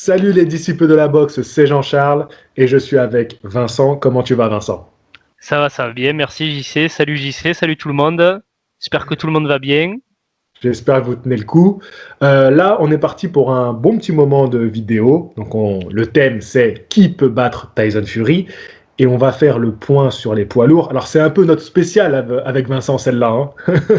Salut les disciples de la boxe, c'est Jean-Charles et je suis avec Vincent. Comment tu vas, Vincent? Ça va bien, merci JC. Salut JC, salut tout le monde. J'espère que tout le monde va bien. J'espère que vous tenez le coup. Là, on est parti pour un bon petit moment de vidéo. Donc, le thème, c'est qui peut battre Tyson Fury? Et on va faire le point sur les poids lourds. Alors, c'est un peu notre spécial avec Vincent, celle-là, hein.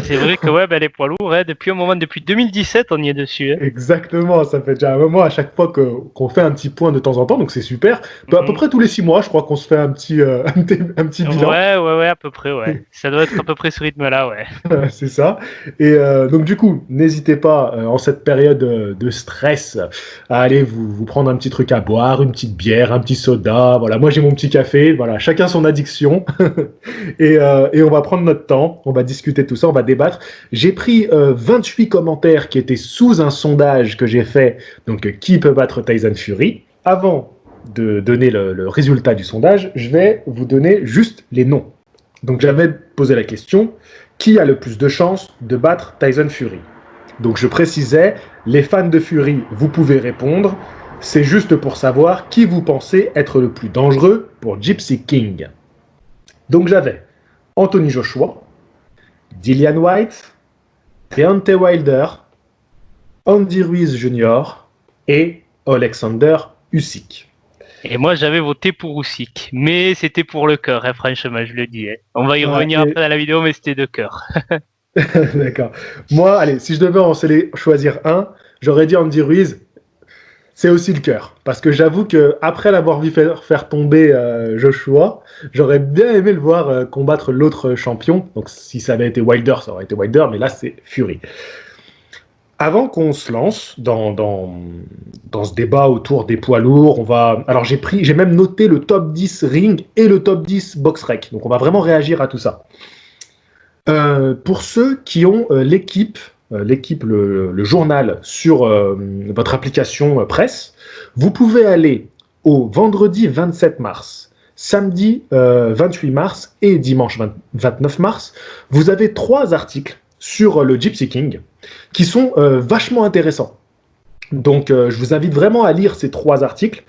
C'est vrai que les poids lourds, depuis 2017, on y est dessus. Exactement, ça fait déjà un moment à chaque fois qu'on fait un petit point de temps en temps, donc c'est super. À peu Mhm. près tous les 6 mois, je crois qu'on se fait un petit bilan. Ouais, à peu près, ouais. Ça doit être à peu près ce rythme-là, ouais. C'est ça. Et donc du coup, n'hésitez pas en cette période de stress à aller vous prendre un petit truc à boire, une petite bière, un petit soda. Voilà, moi j'ai mon petit café. Voilà, chacun son addiction. Et on va prendre notre temps, on va discuter tout ça, on va débattre. J'ai pris 28 commentaires qui étaient sous un sondage que j'ai fait. Donc qui peut battre Tyson Fury? Avant de donner le résultat du sondage, je vais vous donner juste les noms. Donc j'avais posé la question, qui a le plus de chances de battre Tyson Fury? Donc je précisais, les fans de Fury, vous pouvez répondre. C'est juste pour savoir qui vous pensez être le plus dangereux pour Gypsy King. Donc j'avais Anthony Joshua, Dillian White, Deontay Wilder, Andy Ruiz Jr. et Alexander Usyk. Et moi, j'avais voté pour Usyk, mais c'était pour le cœur, hein, franchement, je le dis. Hein. On va y Ouais, revenir après dans la vidéo, mais c'était de cœur. d'accord. Moi, allez, si je devais en choisir un, j'aurais dit Andy Ruiz. C'est aussi le cœur. Parce que j'avoue que après l'avoir vu faire tomber Joshua, j'aurais bien aimé le voir combattre l'autre champion. Donc si ça avait été Wilder, ça aurait été Wilder, mais là c'est Fury. Avant qu'on se lance dans ce débat autour des poids lourds, alors j'ai même noté le top 10 ring et le top 10 box rec. Donc on va vraiment réagir à tout ça. Pour ceux qui ont l'équipe, le journal sur votre application presse, vous pouvez aller au vendredi 27 mars, samedi 28 mars et dimanche 29 mars. Vous avez 3 articles sur le Gypsy King qui sont vachement intéressants. Donc, je vous invite vraiment à lire ces 3 articles.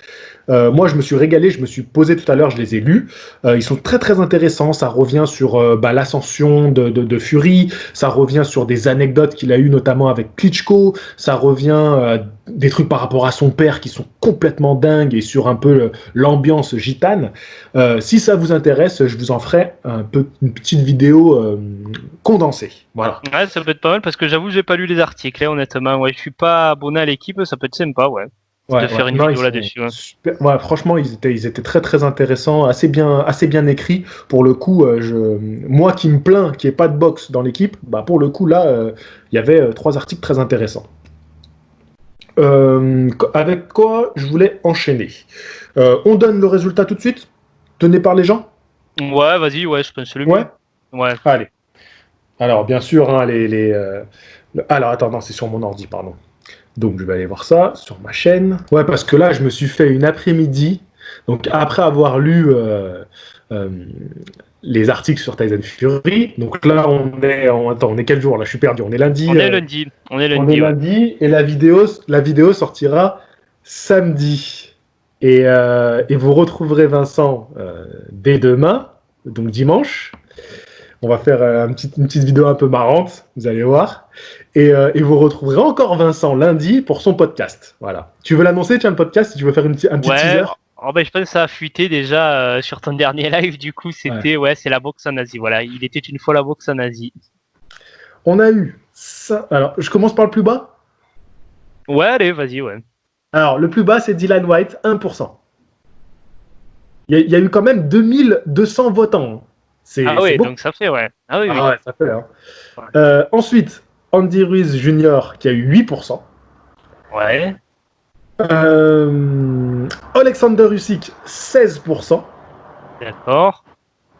Moi, je me suis régalé, je me suis posé tout à l'heure, je les ai lus. Ils sont très très intéressants. Ça revient sur l'ascension de Fury, ça revient sur des anecdotes qu'il a eues notamment avec Klitschko, ça revient des trucs par rapport à son père qui sont complètement dingues et sur un peu l'ambiance gitane. Si ça vous intéresse, je vous en ferai une petite vidéo condensée. Voilà. Ouais, ça peut être pas mal parce que j'avoue, j'ai pas lu les articles, hein, honnêtement. Ouais, je suis pas abonné à l'équipe, ça peut être sympa, ouais. De Ouais, ouais. faire une Non, ils vidéo sont là-dessus. Ouais. super. Ouais, franchement, ils étaient très très intéressants, assez bien écrits. Pour le coup, moi qui me plains qu'il n'y ait pas de boxe dans l'équipe, bah pour le coup là, il y avait 3 articles très intéressants. Avec quoi je voulais enchaîner. On donne le résultat tout de suite, donné par les gens. Ouais, vas-y, ouais, je pense que c'est le Ouais. mieux. Ouais. Allez. Alors bien sûr, hein, alors attends, non, c'est sur mon ordi, pardon. Donc je vais aller voir ça sur ma chaîne. Ouais, parce que là, je me suis fait une après-midi. Donc après avoir lu euh, les articles sur Tyson Fury, donc là attends, on est quel jour là? Je suis perdu. On est lundi. On est lundi. On est On est lundi, ouais. lundi et la vidéo sortira samedi. Et vous retrouverez Vincent dès demain, donc dimanche. On va faire une petite vidéo un peu marrante, vous allez voir. Et vous retrouverez encore Vincent lundi pour son podcast. Voilà. Tu veux l'annoncer, tiens, le podcast, si tu veux faire un petit Ouais, teaser? je pense que ça a fuité déjà sur ton dernier live. Du coup, Ouais. c'est la boxe en Asie. Voilà, il était une fois la boxe en Asie. On a eu ça. Alors, je commence par le plus bas. Ouais, allez, vas-y, ouais. Alors, le plus bas, c'est Dylan White, 1%. Il y a eu quand même 2200 votants. Ah C'est ouais, beaucoup. donc ça fait, ouais. Ah oui, Ah oui. ouais, ça fait, hein. Ouais. Ensuite, Andy Ruiz Jr. qui a eu 8%. Ouais. Alexander Usyk, 16%. D'accord.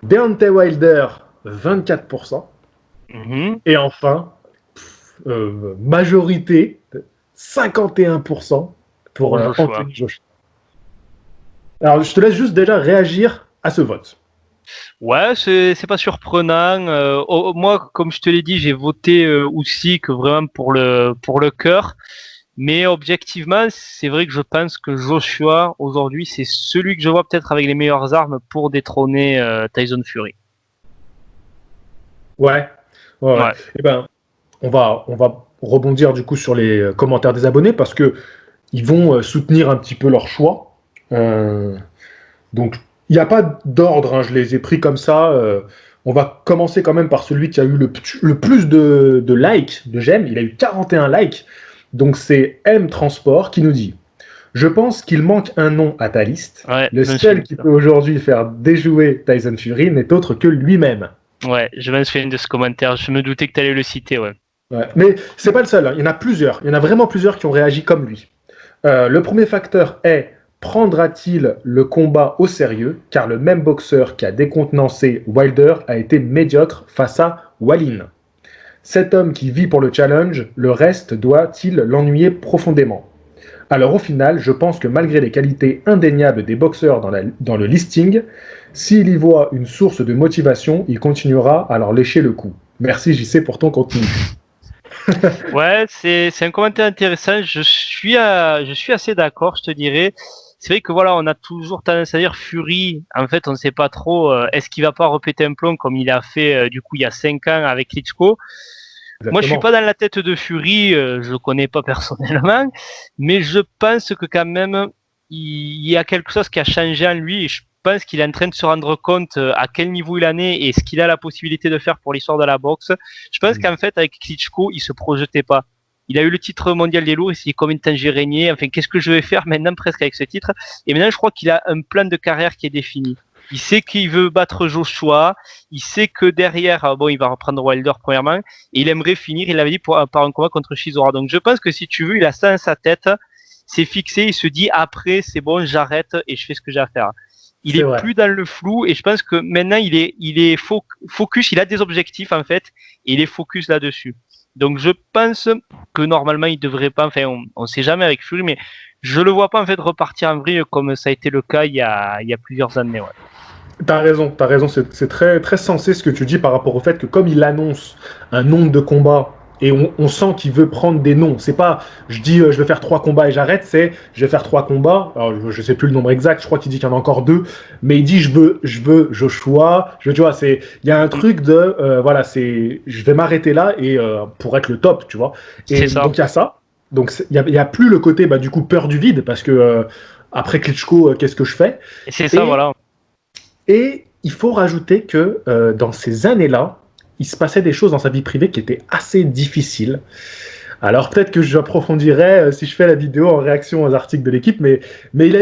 Deontay Wilder, 24%. Mhm. Et enfin, majorité, 51% pour Pour Joshua. Anthony Joshua. Alors, je te laisse juste déjà réagir à ce vote. Ouais, c'est pas surprenant. Moi, comme je te l'ai dit, j'ai voté Usyk vraiment pour le cœur. Mais objectivement, c'est vrai que je pense que Joshua, aujourd'hui, c'est celui que je vois peut-être avec les meilleures armes pour détrôner Tyson Fury. Ouais, ouais, ouais. Ouais. Eh ben, on va rebondir du coup sur les commentaires des abonnés parce que ils vont soutenir un petit peu leur choix. Euh, donc, il n'y a pas d'ordre, hein, je les ai pris comme ça. On va commencer quand même par celui qui a eu le plus de likes, de j'aime. Il a eu 41 likes. Donc, c'est M Transport qui nous dit: je pense qu'il manque un nom à ta liste. Ouais, Le je me souviens seul de qui ça. peut aujourd'hui faire déjouer Tyson Fury n'est autre que lui-même. Ouais, je me souviens de ce commentaire. Je me doutais que tu allais le citer, ouais. Ouais. Mais c'est pas le seul, hein. Il y en a plusieurs. Il y en a vraiment plusieurs qui ont réagi comme lui. Le premier facteur est: prendra-t-il le combat au sérieux? Car le même boxeur qui a décontenancé Wilder a été médiocre face à Wallin. Cet homme qui vit pour le challenge, le reste doit-il l'ennuyer profondément? Alors au final, je pense que malgré les qualités indéniables des boxeurs dans le listing, s'il y voit une source de motivation, il continuera à leur lécher le cou. Merci JC pour ton contenu. Ouais, c'est un commentaire intéressant. Je suis assez d'accord, je te dirais. C'est vrai que voilà, on a toujours tendance à dire Fury. En fait, on ne sait pas trop. Est-ce qu'il va pas répéter un plomb comme il a fait du coup il y a 5 ans avec Klitschko? Moi, je suis pas Exactement. dans la tête de Fury. Je le connais pas personnellement, mais je pense que quand même il y a quelque chose qui a changé en lui. Et je pense qu'il est en train de se rendre compte à quel niveau il en est et ce qu'il a la possibilité de faire pour l'histoire de la boxe. Je pense qu'en fait, avec Klitschko, il se projetait pas. Il a eu le titre mondial des lourds, il s'est dit combien de temps j'ai régné, enfin qu'est-ce que je vais faire maintenant presque avec ce titre. Et maintenant, je crois qu'il a un plan de carrière qui est défini. Il sait qu'il veut battre Joshua, il sait que derrière, bon, il va reprendre Wilder premièrement, et il aimerait finir, il l'avait dit, par un combat contre Chisora. Donc je pense que si tu veux, il a ça dans sa tête, c'est fixé, il se dit après, c'est bon, j'arrête et je fais ce que j'ai à faire. Il C'est est vrai. plus dans le flou et je pense que maintenant il est focus, il a des objectifs en fait et il est focus là-dessus. Donc je pense que normalement il devrait pas, enfin on sait jamais avec Fury, mais je le vois pas en fait repartir en vrille comme ça a été le cas il y a plusieurs années. Ouais. T'as raison, c'est très, très sensé ce que tu dis par rapport au fait que comme il annonce un nombre de combats et on sent qu'il veut prendre des noms, c'est pas je dis je vais faire 3 combats et j'arrête, c'est je vais faire 3 combats, alors je sais plus le nombre exact, je crois qu'il dit qu'il y en a encore 2, mais il dit je veux Joshua, tu vois, il y a un truc de voilà, c'est je vais m'arrêter là et pour être le top, tu vois. C'est Et ça. donc il y a ça, donc il y a plus le côté bah, du coup peur du vide parce que après Klitschko, qu'est-ce que je fais? Et c'est ça, Et voilà. et il faut rajouter que dans ces années-là, il se passait des choses dans sa vie privée qui étaient assez difficiles. Alors peut-être que j'approfondirai si je fais la vidéo en réaction aux articles de l'équipe, mais il a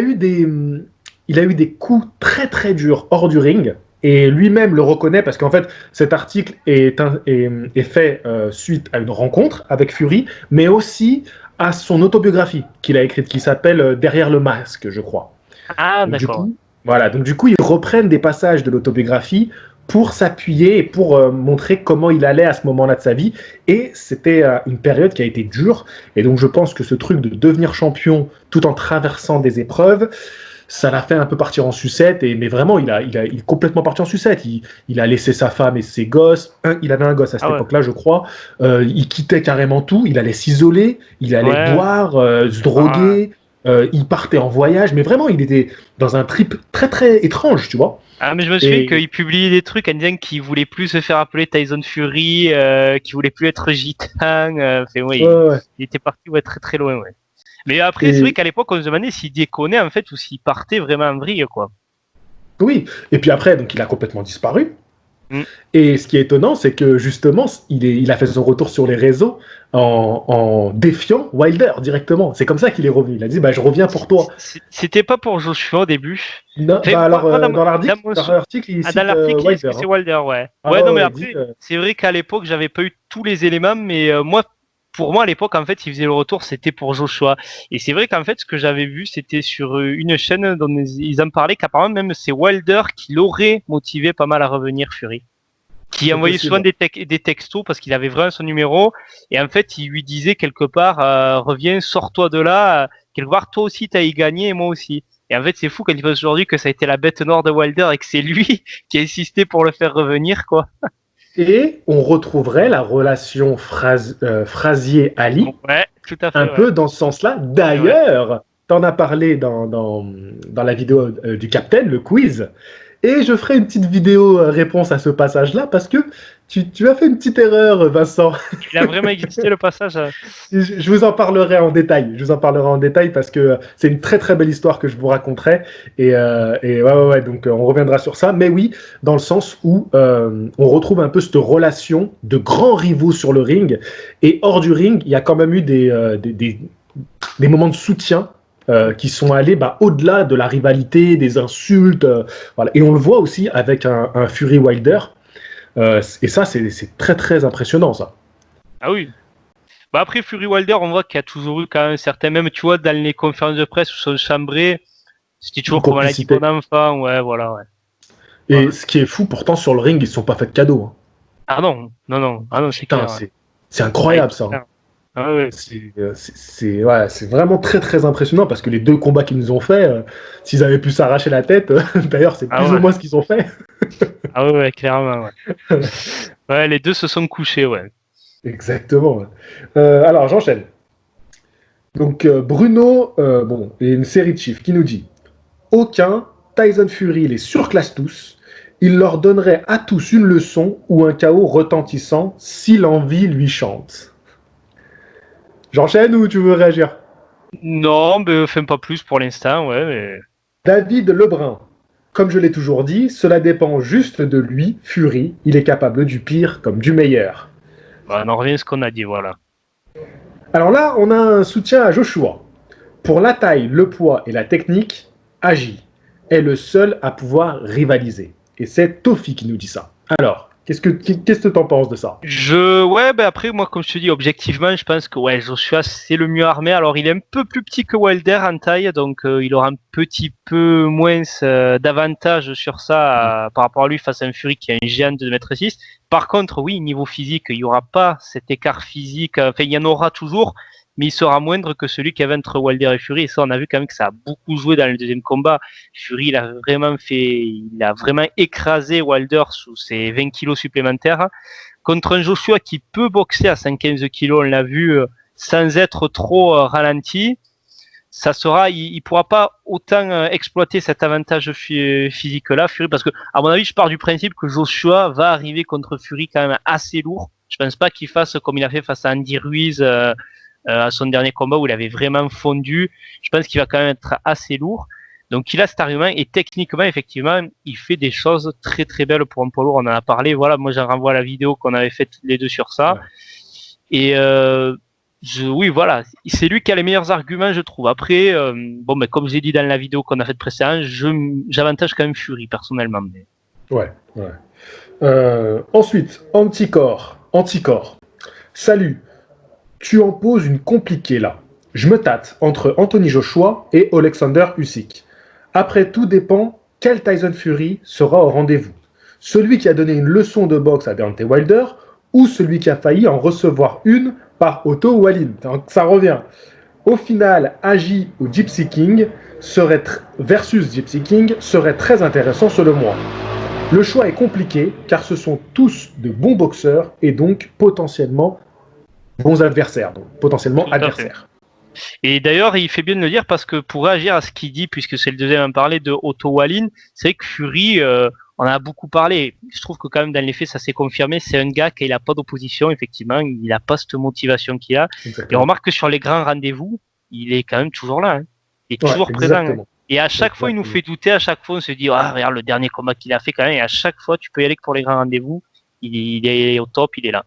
eu des coups très très durs hors du ring. Et lui-même le reconnaît parce qu'en fait, cet article est fait suite à une rencontre avec Fury, mais aussi à son autobiographie qu'il a écrite, qui s'appelle Derrière le masque, je crois. Ah Donc du d'accord. coup, voilà, donc du coup, ils reprennent des passages de l'autobiographie pour s'appuyer et pour montrer comment il allait à ce moment-là de sa vie. Et c'était une période qui a été dure. Et donc je pense que ce truc de devenir champion tout en traversant des épreuves, ça l'a fait un peu partir en sucette. Mais vraiment, il est complètement parti en sucette. Il a laissé sa femme et ses gosses. Il avait un gosse à cette Ah ouais. époque-là, je crois. Il quittait carrément tout. Il allait s'isoler. Il allait Ouais. boire, se Ah, droguer. Il partait en voyage, mais vraiment, il était dans un trip très très étrange, tu vois. ah, mais je me souviens Et qu'il publiait des trucs en disant qu'il voulait plus se faire appeler Tyson Fury, qu'il voulait plus être gitan. Enfin, ouais, ouais, ouais, ouais. il était parti ouais, très très loin. Ouais. Mais après, c'est vrai Et qu'à l'époque, on se demandait s'il déconnait en fait ou s'il partait vraiment en vrille, quoi. oui, et puis après, donc il a complètement disparu. Mm. Et ce qui est étonnant, c'est que justement, il a fait son retour sur les réseaux en défiant Wilder directement. C'est comme ça qu'il est revenu. Il a dit, bah, je reviens pour toi. C'était pas pour Joshua au début. Non, Enfin, bah alors, moi, dans l'article, il dans cite l'article, il dit Wilder, que c'est hein. Wilder, ouais. Ah Ouais, ouais, non, mais ouais, il dit, après, c'est vrai qu'à l'époque, j'avais pas eu tous les éléments, mais moi, pour moi, à l'époque, en fait, il faisait le retour, c'était pour Joshua. Et c'est vrai qu'en fait, ce que j'avais vu, c'était sur une chaîne dont ils en parlaient, qu'apparemment, même c'est Wilder qui l'aurait motivé pas mal à revenir, Fury. Qui c'est envoyait souvent possible. des textos parce qu'il avait vraiment son numéro. Et en fait, il lui disait quelque part, reviens, sors-toi de là. Quelque part, toi aussi, t'as y gagné et moi aussi. Et en fait, c'est fou quand il pense aujourd'hui que ça a été la bête noire de Wilder et que c'est lui qui a insisté pour le faire revenir, quoi. Et on retrouverait la relation Frazier-Ali Ouais, tout à fait. un peu dans ce sens-là. D'ailleurs, t'en as parlé dans la vidéo du Captain, le quiz. Et je ferai une petite vidéo réponse à ce passage-là parce que tu as fait une petite erreur, Vincent. Il a vraiment existé le passage. Je vous en parlerai en détail. Je vous en parlerai en détail parce que c'est une très très belle histoire que je vous raconterai. Et ouais, donc on reviendra sur ça. Mais oui, dans le sens où on retrouve un peu cette relation de grands rivaux sur le ring. Et hors du ring, il y a quand même eu des moments de soutien qui sont allés au-delà de la rivalité, des insultes. Voilà. Et on le voit aussi avec un Fury Wilder. Et ça, c'est très très impressionnant, ça. Ah oui. Bah après Fury Wilder, on voit qu'il y a toujours eu quand même certains, même tu vois, dans les conférences de presse où sont chambrés, c'était toujours comme on l'a dit bon enfant, ouais, voilà, ouais. Et ouais. Ce qui est fou, pourtant, sur le ring, ils ne sont pas fait de cadeaux. Hein. Ah non, c'est putain, clair. C'est incroyable, ça. Hein. Ah ouais. C'est vraiment très très impressionnant parce que les deux combats qu'ils nous ont fait, s'ils avaient pu s'arracher la tête, d'ailleurs c'est plus ou moins ce qu'ils ont fait. Ah ouais, clairement, ouais. Ouais, les deux se sont couchés, ouais. Exactement. Alors j'enchaîne. Donc Bruno, il y a une série de chiffres qui nous dit aucun Tyson Fury les surclasse tous. Il leur donnerait à tous une leçon ou un chaos retentissant si l'envie lui chante. J'enchaîne ou tu veux réagir? Non, mais fais pas plus pour l'instant, ouais. Mais... David Lebrun. Comme je l'ai toujours dit, cela dépend juste de lui, Fury. Il est capable du pire comme du meilleur. On en revient à ce qu'on a dit, voilà. Alors là, on a un soutien à Joshua. Pour la taille, le poids et la technique, Agi est le seul à pouvoir rivaliser. Et c'est Tofi qui nous dit ça. Alors, qu'est-ce que t'en penses de ça? Après, moi, comme je te dis, objectivement, je pense que Joshua, c'est le mieux armé. Alors, il est un peu plus petit que Wilder en taille, donc il aura un petit peu moins d'avantage sur ça par rapport à lui face à un Fury qui est un géant de 2,6 m. Par contre, oui, niveau physique, il n'y aura pas cet écart physique. Enfin, il y en aura toujours, mais il sera moindre que celui qu'il y avait entre Wilder et Fury. Et ça, on a vu quand même que ça a beaucoup joué dans le deuxième combat. Fury, il a vraiment écrasé Wilder sous ses 20 kilos supplémentaires. Contre un Joshua qui peut boxer à 115 kilos, on l'a vu, sans être trop ralenti, il pourra pas autant exploiter cet avantage physique-là, Fury, parce que, à mon avis, je pars du principe que Joshua va arriver contre Fury quand même assez lourd. Je pense pas qu'il fasse comme il a fait face à Andy Ruiz, à son dernier combat où il avait vraiment fondu. Je pense qu'il va quand même être assez lourd. Donc il a cet argument et techniquement, effectivement, il fait des choses très très belles pour un poids lourd. On en a parlé. Voilà, moi j'en renvoie à la vidéo qu'on avait faite les deux sur ça. Ouais. Et oui, voilà, c'est lui qui a les meilleurs arguments, je trouve. Après, mais comme j'ai dit dans la vidéo qu'on a faite précédemment, j'avantage quand même Fury personnellement. Mais... Ouais. Ensuite, Anticorps. Salut. Tu en poses une compliquée là. Je me tâte entre Anthony Joshua et Alexander Usyk. Après, tout dépend quel Tyson Fury sera au rendez-vous. Celui qui a donné une leçon de boxe à Deontay Wilder ou celui qui a failli en recevoir une par Otto Wallin. Donc, ça revient. Au final, Agi ou Gypsy King versus Gypsy King serait très intéressant selon moi. Le choix est compliqué car ce sont tous de bons boxeurs et donc potentiellement bons adversaires. Et d'ailleurs, il fait bien de le dire parce que pour réagir à ce qu'il dit, puisque c'est le deuxième à parler de Otto Wallin, c'est vrai que Fury, on en a beaucoup parlé. Je trouve que quand même dans les faits, ça s'est confirmé. C'est un gars qui n'a pas d'opposition, effectivement. Il n'a pas cette motivation qu'il a. Exactement. Et on remarque que sur les grands rendez-vous, il est quand même toujours là. Hein. Il est toujours présent. Hein. Et à chaque fois, il nous fait douter. À chaque fois, on se dit, regarde le dernier combat qu'il a fait quand même. Et à chaque fois, tu peux y aller que pour les grands rendez-vous. Il est au top, il est là.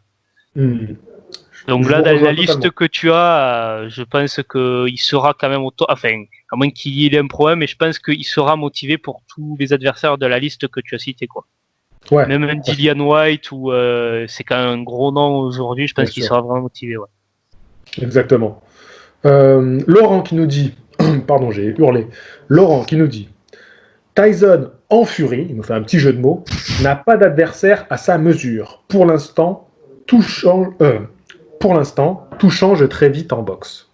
Donc là, dans la liste que tu as, je pense qu'il sera quand même au top. Enfin, à moins qu'il ait un problème, mais je pense qu'il sera motivé pour tous les adversaires de la liste que tu as cité, quoi. Ouais. Même un Dillian White, ou c'est quand même un gros nom aujourd'hui, je pense qu'il sera vraiment motivé. Ouais. Exactement. Laurent qui nous dit, pardon, j'ai hurlé. Laurent qui nous dit, Tyson en furie, il nous fait un petit jeu de mots, n'a pas d'adversaire à sa mesure. Pour l'instant, tout change très vite en boxe.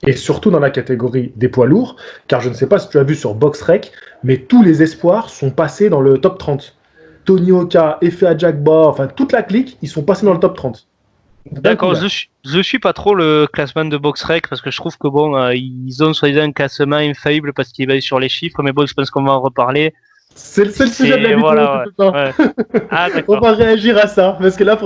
Et surtout dans la catégorie des poids lourds, car je ne sais pas si tu as vu sur BoxRec, mais tous les espoirs sont passés dans le top 30. Tony Oka, Efe Ajagba, enfin toute la clique, ils sont passés dans le top 30. D'accord, je suis pas trop le classement de BoxRec parce que je trouve que bon, ils ont soi-disant un classement infaillible parce qu'il est basé sur les chiffres, mais bon, je pense qu'on va en reparler. C'est le sujet de la vidéo, voilà, ouais. Ah, On d'accord. va réagir à ça, parce que là,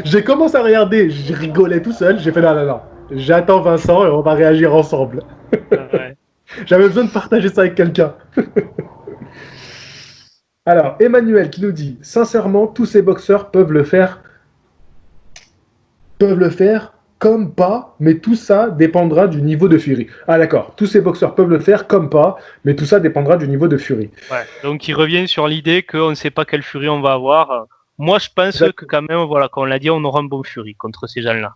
j'ai commencé à regarder, je rigolais tout seul, j'ai fait non, j'attends Vincent et on va réagir ensemble. Ouais. J'avais besoin de partager ça avec quelqu'un. Alors, Emmanuel qui nous dit, sincèrement, tous ces boxeurs peuvent le faire comme pas, mais tout ça dépendra du niveau de Fury. Ah d'accord, tous ces boxeurs peuvent le faire comme pas, mais tout ça dépendra du niveau de Fury. Ouais. Donc il revient sur l'idée qu'on ne sait pas quelle Fury on va avoir. Moi, je pense que quand même, voilà, comme on l'a dit, on aura un bon Fury contre ces gens-là.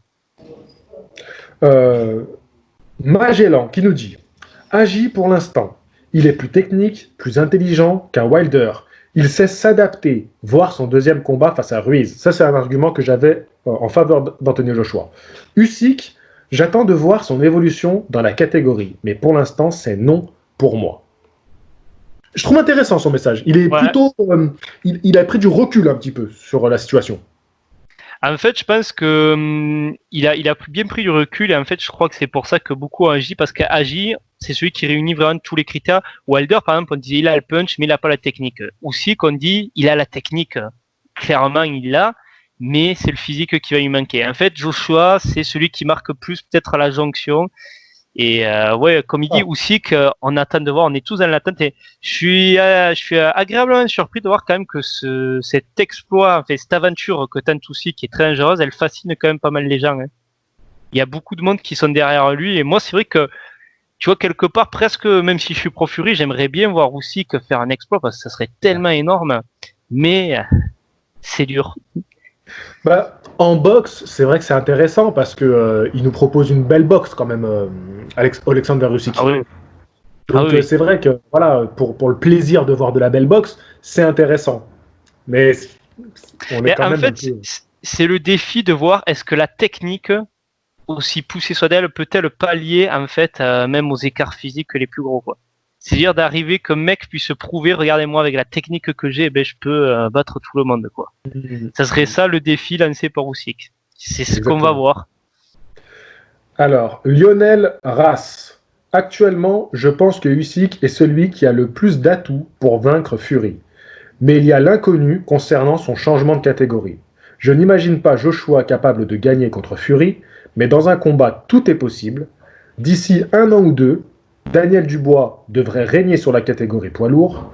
Magellan qui nous dit, Agi pour l'instant, il est plus technique, plus intelligent qu'un Wilder. Il sait s'adapter, voir son deuxième combat face à Ruiz. Ça, c'est un argument que j'avais en faveur d'Anthony Joshua. Usyk, j'attends de voir son évolution dans la catégorie, mais pour l'instant, c'est non pour moi. Je trouve intéressant son message. Il est plutôt, il a pris du recul un petit peu sur la situation. En fait, je pense que il a bien pris du recul et en fait, je crois que c'est pour ça que beaucoup ont agi parce qu'Agi, c'est celui qui réunit vraiment tous les critères. Wilder, par exemple, on disait il a le punch, mais il n'a pas la technique. Aussi, qu'on dit il a la technique, clairement il l'a, mais c'est le physique qui va lui manquer. En fait, Joshua, c'est celui qui marque plus peut-être à la jonction. Et ouais, comme il dit aussi qu'on attend de voir, on est tous dans l'attente. Et je suis agréablement surpris de voir quand même que cet exploit, enfin, cette aventure que tente aussi, qui est très dangereuse, elle fascine quand même pas mal les gens. Hein. Il y a beaucoup de monde qui sont derrière lui. Et moi, c'est vrai que, tu vois, quelque part, presque, même si je suis pro Fury, j'aimerais bien voir aussi que faire un exploit parce que ça serait tellement énorme. Mais c'est dur. Bah, en boxe, c'est vrai que c'est intéressant parce que il nous propose une belle boxe quand même, Alexander Usyk. Ah oui. Donc oui. c'est vrai que voilà, pour le plaisir de voir de la belle boxe, c'est intéressant. Mais on est quand en même fait, un peu... c'est le défi de voir est-ce que la technique, aussi poussée soit d'elle, peut-elle pallier en fait même aux écarts physiques les plus gros, quoi. C'est-à-dire d'arriver qu'un mec puisse prouver, regardez-moi avec la technique que j'ai, ben je peux battre tout le monde, quoi. Ça serait ça le défi lancé par Usyk. C'est ce qu'on va voir. Alors, Lionel Rass. Actuellement, je pense que Usyk est celui qui a le plus d'atouts pour vaincre Fury. Mais il y a l'inconnu concernant son changement de catégorie. Je n'imagine pas Joshua capable de gagner contre Fury, mais dans un combat, tout est possible. D'ici 1 an ou 2, Daniel Dubois devrait régner sur la catégorie poids lourd.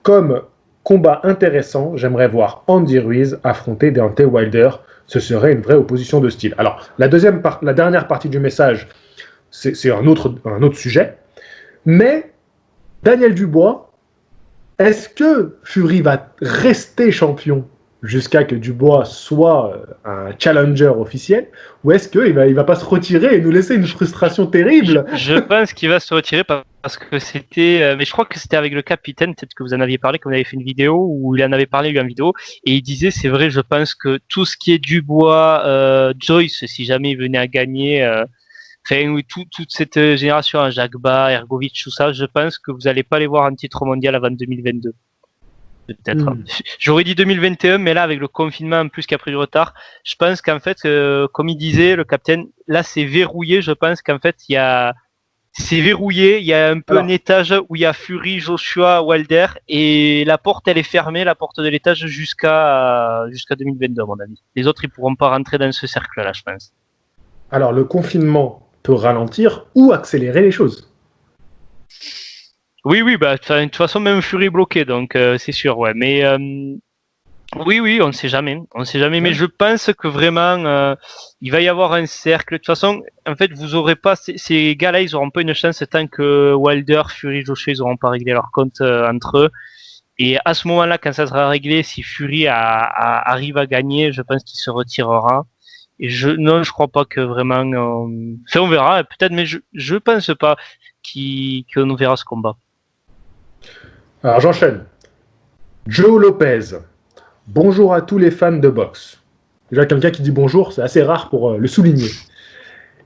Comme combat intéressant, j'aimerais voir Andy Ruiz affronter Deontay Wilder. Ce serait une vraie opposition de style. Alors, la dernière partie du message, c'est un autre sujet. Mais Daniel Dubois, est-ce que Fury va rester champion jusqu'à que Dubois soit un challenger officiel, ou est-ce qu'il va pas se retirer et nous laisser une frustration terrible? Je pense qu'il va se retirer parce que c'était, mais je crois que c'était avec le capitaine, peut-être que vous en aviez parlé, qu'on avait fait une vidéo où il en avait parlé lui en vidéo, et il disait c'est vrai, je pense que tout ce qui est Dubois, Joyce, si jamais il venait à gagner, enfin oui, toute cette génération, hein, Jagba, Ergovic, tout ça, je pense que vous n'allez pas les voir en titre mondial avant 2022. Peut-être. J'aurais dit 2021, mais là, avec le confinement en plus qui a pris du retard, je pense qu'en fait, comme il disait, le capitaine, là, c'est verrouillé. Je pense qu'en fait, c'est verrouillé. Il y a un peu un étage où il y a Fury, Joshua, Wilder, et la porte, elle est fermée, la porte de l'étage jusqu'à 2022, à mon avis. Les autres, ils pourront pas rentrer dans ce cercle-là, je pense. Alors, le confinement peut ralentir ou accélérer les choses. Oui, bah, de toute façon, même Fury est bloqué, donc c'est sûr, ouais. Mais oui, on ne sait jamais. Mais je pense que vraiment, il va y avoir un cercle. De toute façon, en fait, vous aurez pas ces gars-là, ils auront pas une chance tant que Wilder, Fury, Joshua, ils auront pas réglé leur compte entre eux. Et à ce moment-là, quand ça sera réglé, si Fury arrive à gagner, je pense qu'il se retirera. Et je crois pas que vraiment. Enfin, on verra peut-être, mais je pense pas qu'on verra ce combat. Alors j'enchaîne. Joe Lopez. Bonjour à tous les fans de boxe. Déjà quelqu'un qui dit bonjour, c'est assez rare pour le souligner.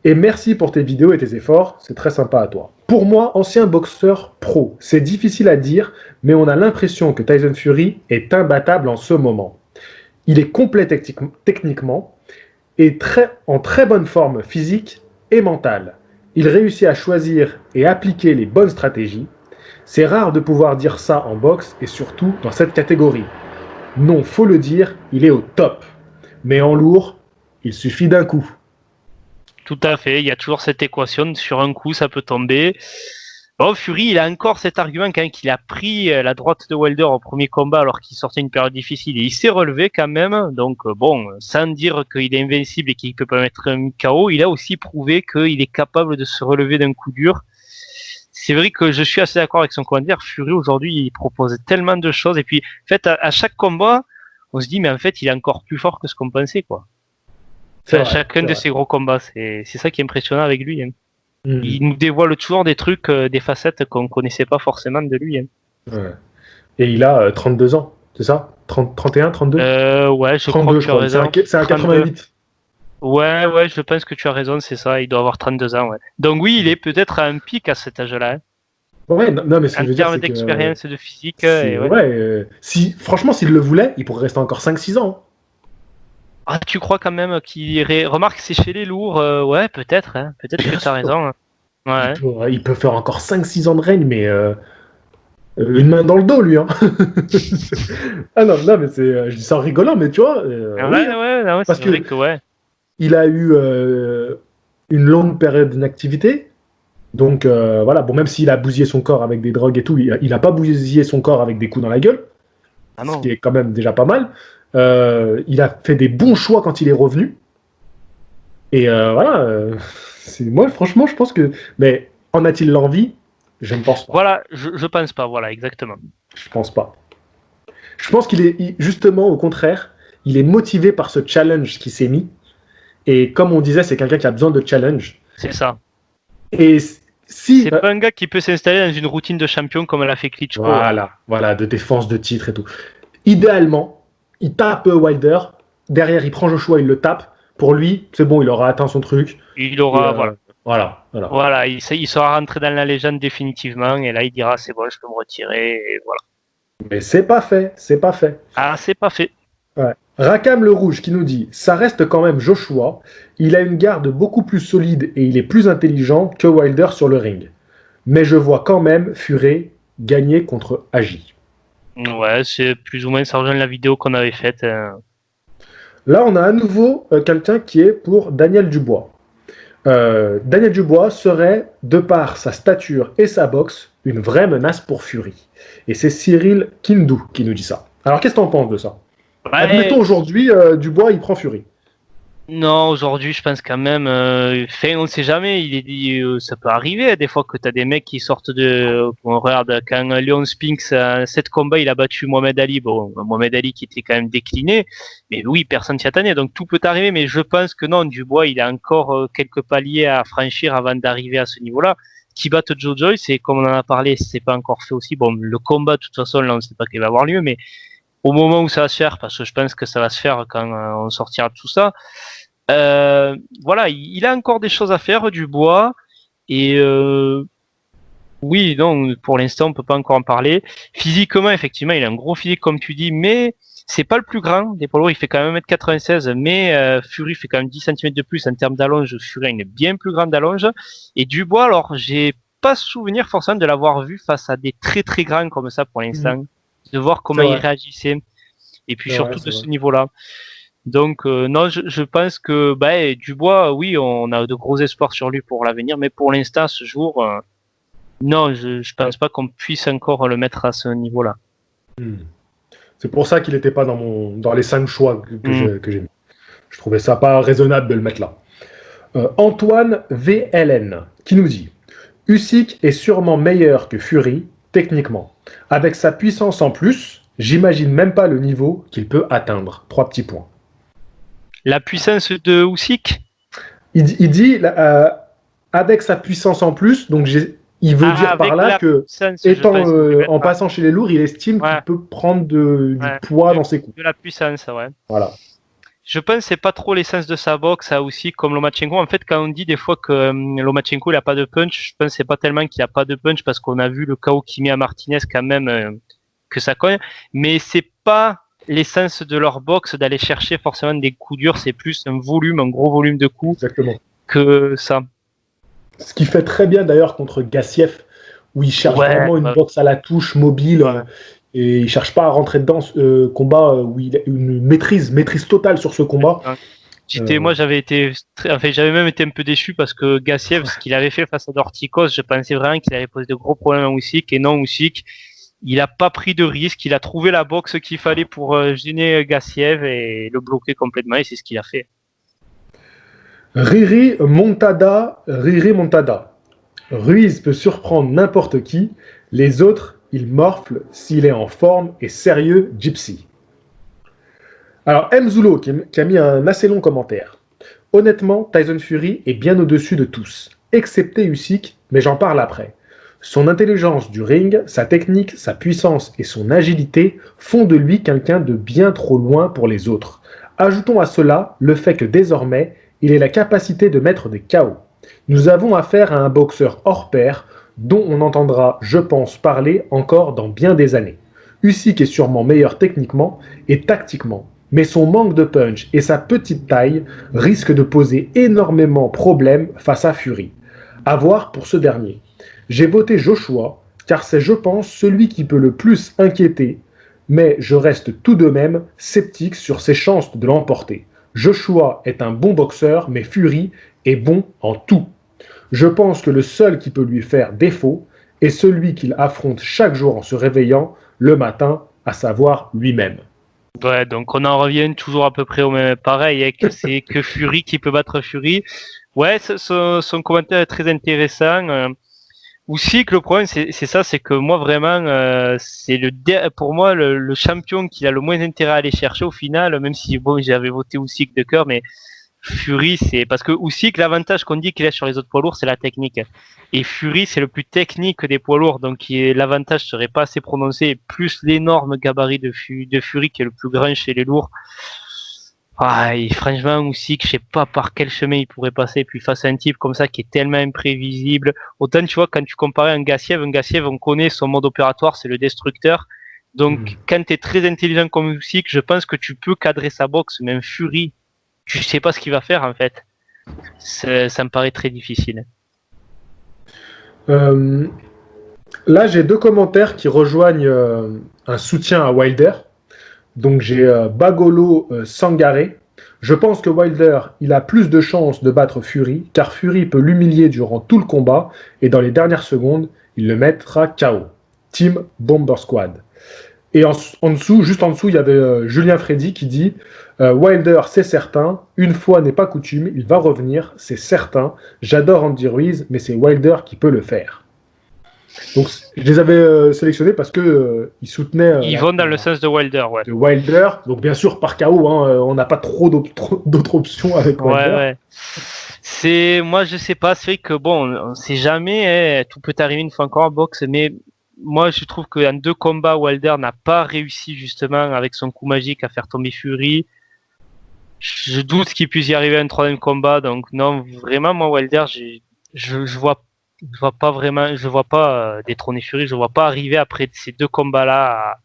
Et merci pour tes vidéos et tes efforts, c'est très sympa à toi. Pour moi, ancien boxeur pro, c'est difficile à dire, mais on a l'impression que Tyson Fury est imbattable en ce moment. Il est complet techniquement et en très bonne forme physique et mentale. Il réussit à choisir et appliquer les bonnes stratégies. C'est rare de pouvoir dire ça en boxe et surtout dans cette catégorie. Non, faut le dire, il est au top. Mais en lourd, il suffit d'un coup. Tout à fait, il y a toujours cette équation, sur un coup ça peut tomber. Bon, Fury, il a encore cet argument quand même qu'il a pris la droite de Wilder au premier combat alors qu'il sortait une période difficile et il s'est relevé quand même. Donc bon, sans dire qu'il est invincible et qu'il peut pas mettre un KO, il a aussi prouvé qu'il est capable de se relever d'un coup dur. C'est vrai que je suis assez d'accord avec son commentaire. Fury aujourd'hui, il propose tellement de choses et puis en fait à chaque combat, on se dit mais en fait il est encore plus fort que ce qu'on pensait quoi. Enfin, chacun de ses gros combats, c'est ça qui est impressionnant avec lui. Hein. Il nous dévoile toujours des trucs, des facettes qu'on connaissait pas forcément de lui. Hein. Ouais. Et il a 32 ans, c'est ça 31, 32 Ouais, je 32, crois que tu as raison. C'est un 88. Ouais, je pense que tu as raison, c'est ça. Il doit avoir 32 ans, ouais. Donc oui, il est peut-être à un pic à cet âge-là. Hein. Ouais, non, mais ce que je veux dire, En c'est termes d'expérience, de physique. Franchement, s'il le voulait, il pourrait rester encore 5-6 ans. Ah, tu crois quand même qu'il irait... Remarque, c'est chez les lourds, ouais, peut-être. Hein. Peut-être que tu as raison. Ouais. Il peut faire encore 5-6 ans de règne, mais une main dans le dos, lui. Hein. Ah non, mais je dis ça en rigolant, mais tu vois. Ouais, c'est vrai que ouais. Il a eu une longue période d'inactivité. Donc voilà, bon, même s'il a bousillé son corps avec des drogues et tout, il a pas bousillé son corps avec des coups dans la gueule. Ce qui est quand même déjà pas mal. Il a fait des bons choix quand il est revenu. Et moi, franchement, je pense que. Mais en a-t-il l'envie? Je ne pense pas. Voilà, je pense pas, voilà, exactement. Je pense pas. Je pense qu'il est, justement, au contraire, il est motivé par ce challenge qui s'est mis. Et comme on disait, c'est quelqu'un qui a besoin de challenge. C'est ça. Et c'est pas un gars qui peut s'installer dans une routine de champion comme l'a fait Klitschko. Voilà, de défense de titre et tout. Idéalement, il tape Wilder, derrière il prend Joshua, il le tape. Pour lui, c'est bon, il aura atteint son truc. Il aura, voilà. Il sera rentré dans la légende définitivement, et là il dira c'est bon, je peux me retirer, et voilà. Mais c'est pas fait. Ah, c'est pas fait. Ouais. Rakam le Rouge qui nous dit ça reste quand même Joshua, il a une garde beaucoup plus solide et il est plus intelligent que Wilder sur le ring. Mais je vois quand même Fury gagner contre Agi. Ouais, c'est plus ou moins ça rejoint la vidéo qu'on avait faite. Là, on a à nouveau quelqu'un qui est pour Daniel Dubois. Daniel Dubois serait, de par sa stature et sa boxe, une vraie menace pour Fury. Et c'est Cyril Kindou qui nous dit ça. Alors, qu'est-ce que t'en penses de ça? Admettons aujourd'hui, Dubois, il prend Fury. Non, aujourd'hui, je pense quand même. On ne sait jamais. Ça peut arriver des fois que tu as des mecs qui sortent de. On regarde quand Leon Spinks, 7 combats, il a battu Mohamed Ali. Bon, Mohamed Ali qui était quand même décliné. Mais oui, personne s'y attendait. Donc tout peut arriver. Mais je pense que non, Dubois, il a encore quelques paliers à franchir avant d'arriver à ce niveau-là. Qui batte Joe Joyce, et comme on en a parlé, c'est pas encore fait aussi. Bon, le combat, de toute façon, là, on ne sait pas qu'il va avoir lieu, mais au moment où ça va se faire, parce que je pense que ça va se faire quand on sortira de tout ça. Voilà, il a encore des choses à faire, Dubois, et oui, non, pour l'instant, on peut pas encore en parler. Physiquement, effectivement, il a un gros physique, comme tu dis, mais c'est pas le plus grand. Des poids lourds, il fait quand même 1m96, mais Fury fait quand même 10 cm de plus en termes d'allonge. Fury a une bien plus grande allonge. Et Dubois, alors, j'ai pas souvenir forcément de l'avoir vu face à des très très grands comme ça pour l'instant. De voir comment il réagissait. Et puis surtout de ce niveau-là. Donc non, je pense que Dubois, oui, on a de gros espoirs sur lui pour l'avenir, mais pour l'instant, à ce jour, non, je pense pas qu'on puisse encore le mettre à ce niveau-là. C'est pour ça qu'il n'était pas dans les 5 choix que j'ai mis. Je trouvais ça pas raisonnable de le mettre là. Antoine VLN qui nous dit Usyk est sûrement meilleur que Fury techniquement. Avec sa puissance en plus, j'imagine même pas le niveau qu'il peut atteindre. 3 petits points. La puissance de Usyk? Il dit avec sa puissance en plus, donc il veut dire par là que, en passant chez les lourds, il estime qu'il peut prendre du poids dans ses coups. De la puissance, ouais. Voilà. Je pense que c'est pas trop l'essence de sa boxe, ça aussi, comme Lomachenko. En fait, quand on dit des fois que Lomachenko il a pas de punch, je pense que c'est pas tellement qu'il a pas de punch parce qu'on a vu le KO qu'il met à Martinez quand même que ça cogne. Mais c'est pas l'essence de leur boxe d'aller chercher forcément des coups durs. C'est plus un volume, un gros volume de coups. Exactement. Que ça. Ce qui fait très bien d'ailleurs contre Gassiev, où il cherche vraiment une boxe à la touche, mobile, et il cherche pas à rentrer dedans ce combat où il a une maîtrise totale sur ce combat. Moi, j'avais même été un peu déçu parce que Gassiev, ce qu'il avait fait face à Dorticos, je pensais vraiment qu'il allait poser de gros problèmes à Usyk, et non, Usyk, il a pas pris de risque, il a trouvé la boxe qu'il fallait pour gêner Gassiev et le bloquer complètement, et c'est ce qu'il a fait. Riri Montada. Ruiz peut surprendre n'importe qui, les autres, il morfle s'il est en forme et sérieux, Gypsy. Alors, Mzulo qui a mis un assez long commentaire. Honnêtement, Tyson Fury est bien au-dessus de tous, excepté Usyk, mais j'en parle après. Son intelligence du ring, sa technique, sa puissance et son agilité font de lui quelqu'un de bien trop loin pour les autres. Ajoutons à cela le fait que désormais, il ait la capacité de mettre des KO. Nous avons affaire à un boxeur hors pair dont on entendra, je pense, parler encore dans bien des années. Usyk est sûrement meilleur techniquement et tactiquement, mais son manque de punch et sa petite taille risquent de poser énormément problème face à Fury. À voir pour ce dernier. J'ai voté Joshua, car c'est, je pense, celui qui peut le plus inquiéter, mais je reste tout de même sceptique sur ses chances de l'emporter. Joshua est un bon boxeur, mais Fury est bon en tout. Je pense que le seul qui peut lui faire défaut est celui qu'il affronte chaque jour en se réveillant le matin, à savoir lui-même. Ouais, donc on en revient toujours à peu près au même pareil, hein, que c'est que Fury qui peut battre Fury. Ouais, son commentaire est très intéressant. Aussi que le problème c'est ça, c'est que moi vraiment c'est pour moi le champion qu'il a le moins intérêt à aller chercher au final, même si bon j'avais voté Usyk de cœur, mais Fury c'est parce que Usyk l'avantage qu'on dit qu'il a sur les autres poids lourds c'est la technique, et Fury c'est le plus technique des poids lourds, donc l'avantage serait pas assez prononcé, plus l'énorme gabarit de Fury qui est le plus grand chez les lourds. Et franchement, Usyk, je sais pas par quel chemin il pourrait passer. Puis face à un type comme ça qui est tellement imprévisible. Autant, tu vois, quand tu comparais un Gassiev, on connaît son mode opératoire, c'est le destructeur. Donc, quand tu es très intelligent comme Usyk, je pense que tu peux cadrer sa boxe. Même Fury, tu sais pas ce qu'il va faire, en fait. Ça me paraît très difficile. Là, j'ai 2 commentaires qui rejoignent un soutien à Wilder. Donc j'ai Bagolo Sangaré. Je pense que Wilder, il a plus de chances de battre Fury, car Fury peut l'humilier durant tout le combat, et dans les dernières secondes, il le mettra KO. Team Bomber Squad. Et en dessous, juste en dessous, il y avait Julien Freddy qui dit Wilder, c'est certain, une fois n'est pas coutume, il va revenir, c'est certain. J'adore Andy Ruiz, mais c'est Wilder qui peut le faire. Donc, je les avais sélectionnés parce que ils soutenaient. Ils vont dans le sens de Wilder, ouais. De Wilder, donc bien sûr par KO, on n'a pas trop d'autres options avec Wilder. Ouais. Moi, je sais pas, c'est vrai que bon, on sait jamais, tout peut arriver une fois encore en boxe, mais moi, je trouve qu'en 2 combats, Wilder n'a pas réussi justement avec son coup magique à faire tomber Fury. Je doute qu'il puisse y arriver à un 3e combat, donc non, vraiment, moi, Wilder, je vois pas vraiment, je vois pas détrôner Fury, je vois pas arriver après ces 2 combats-là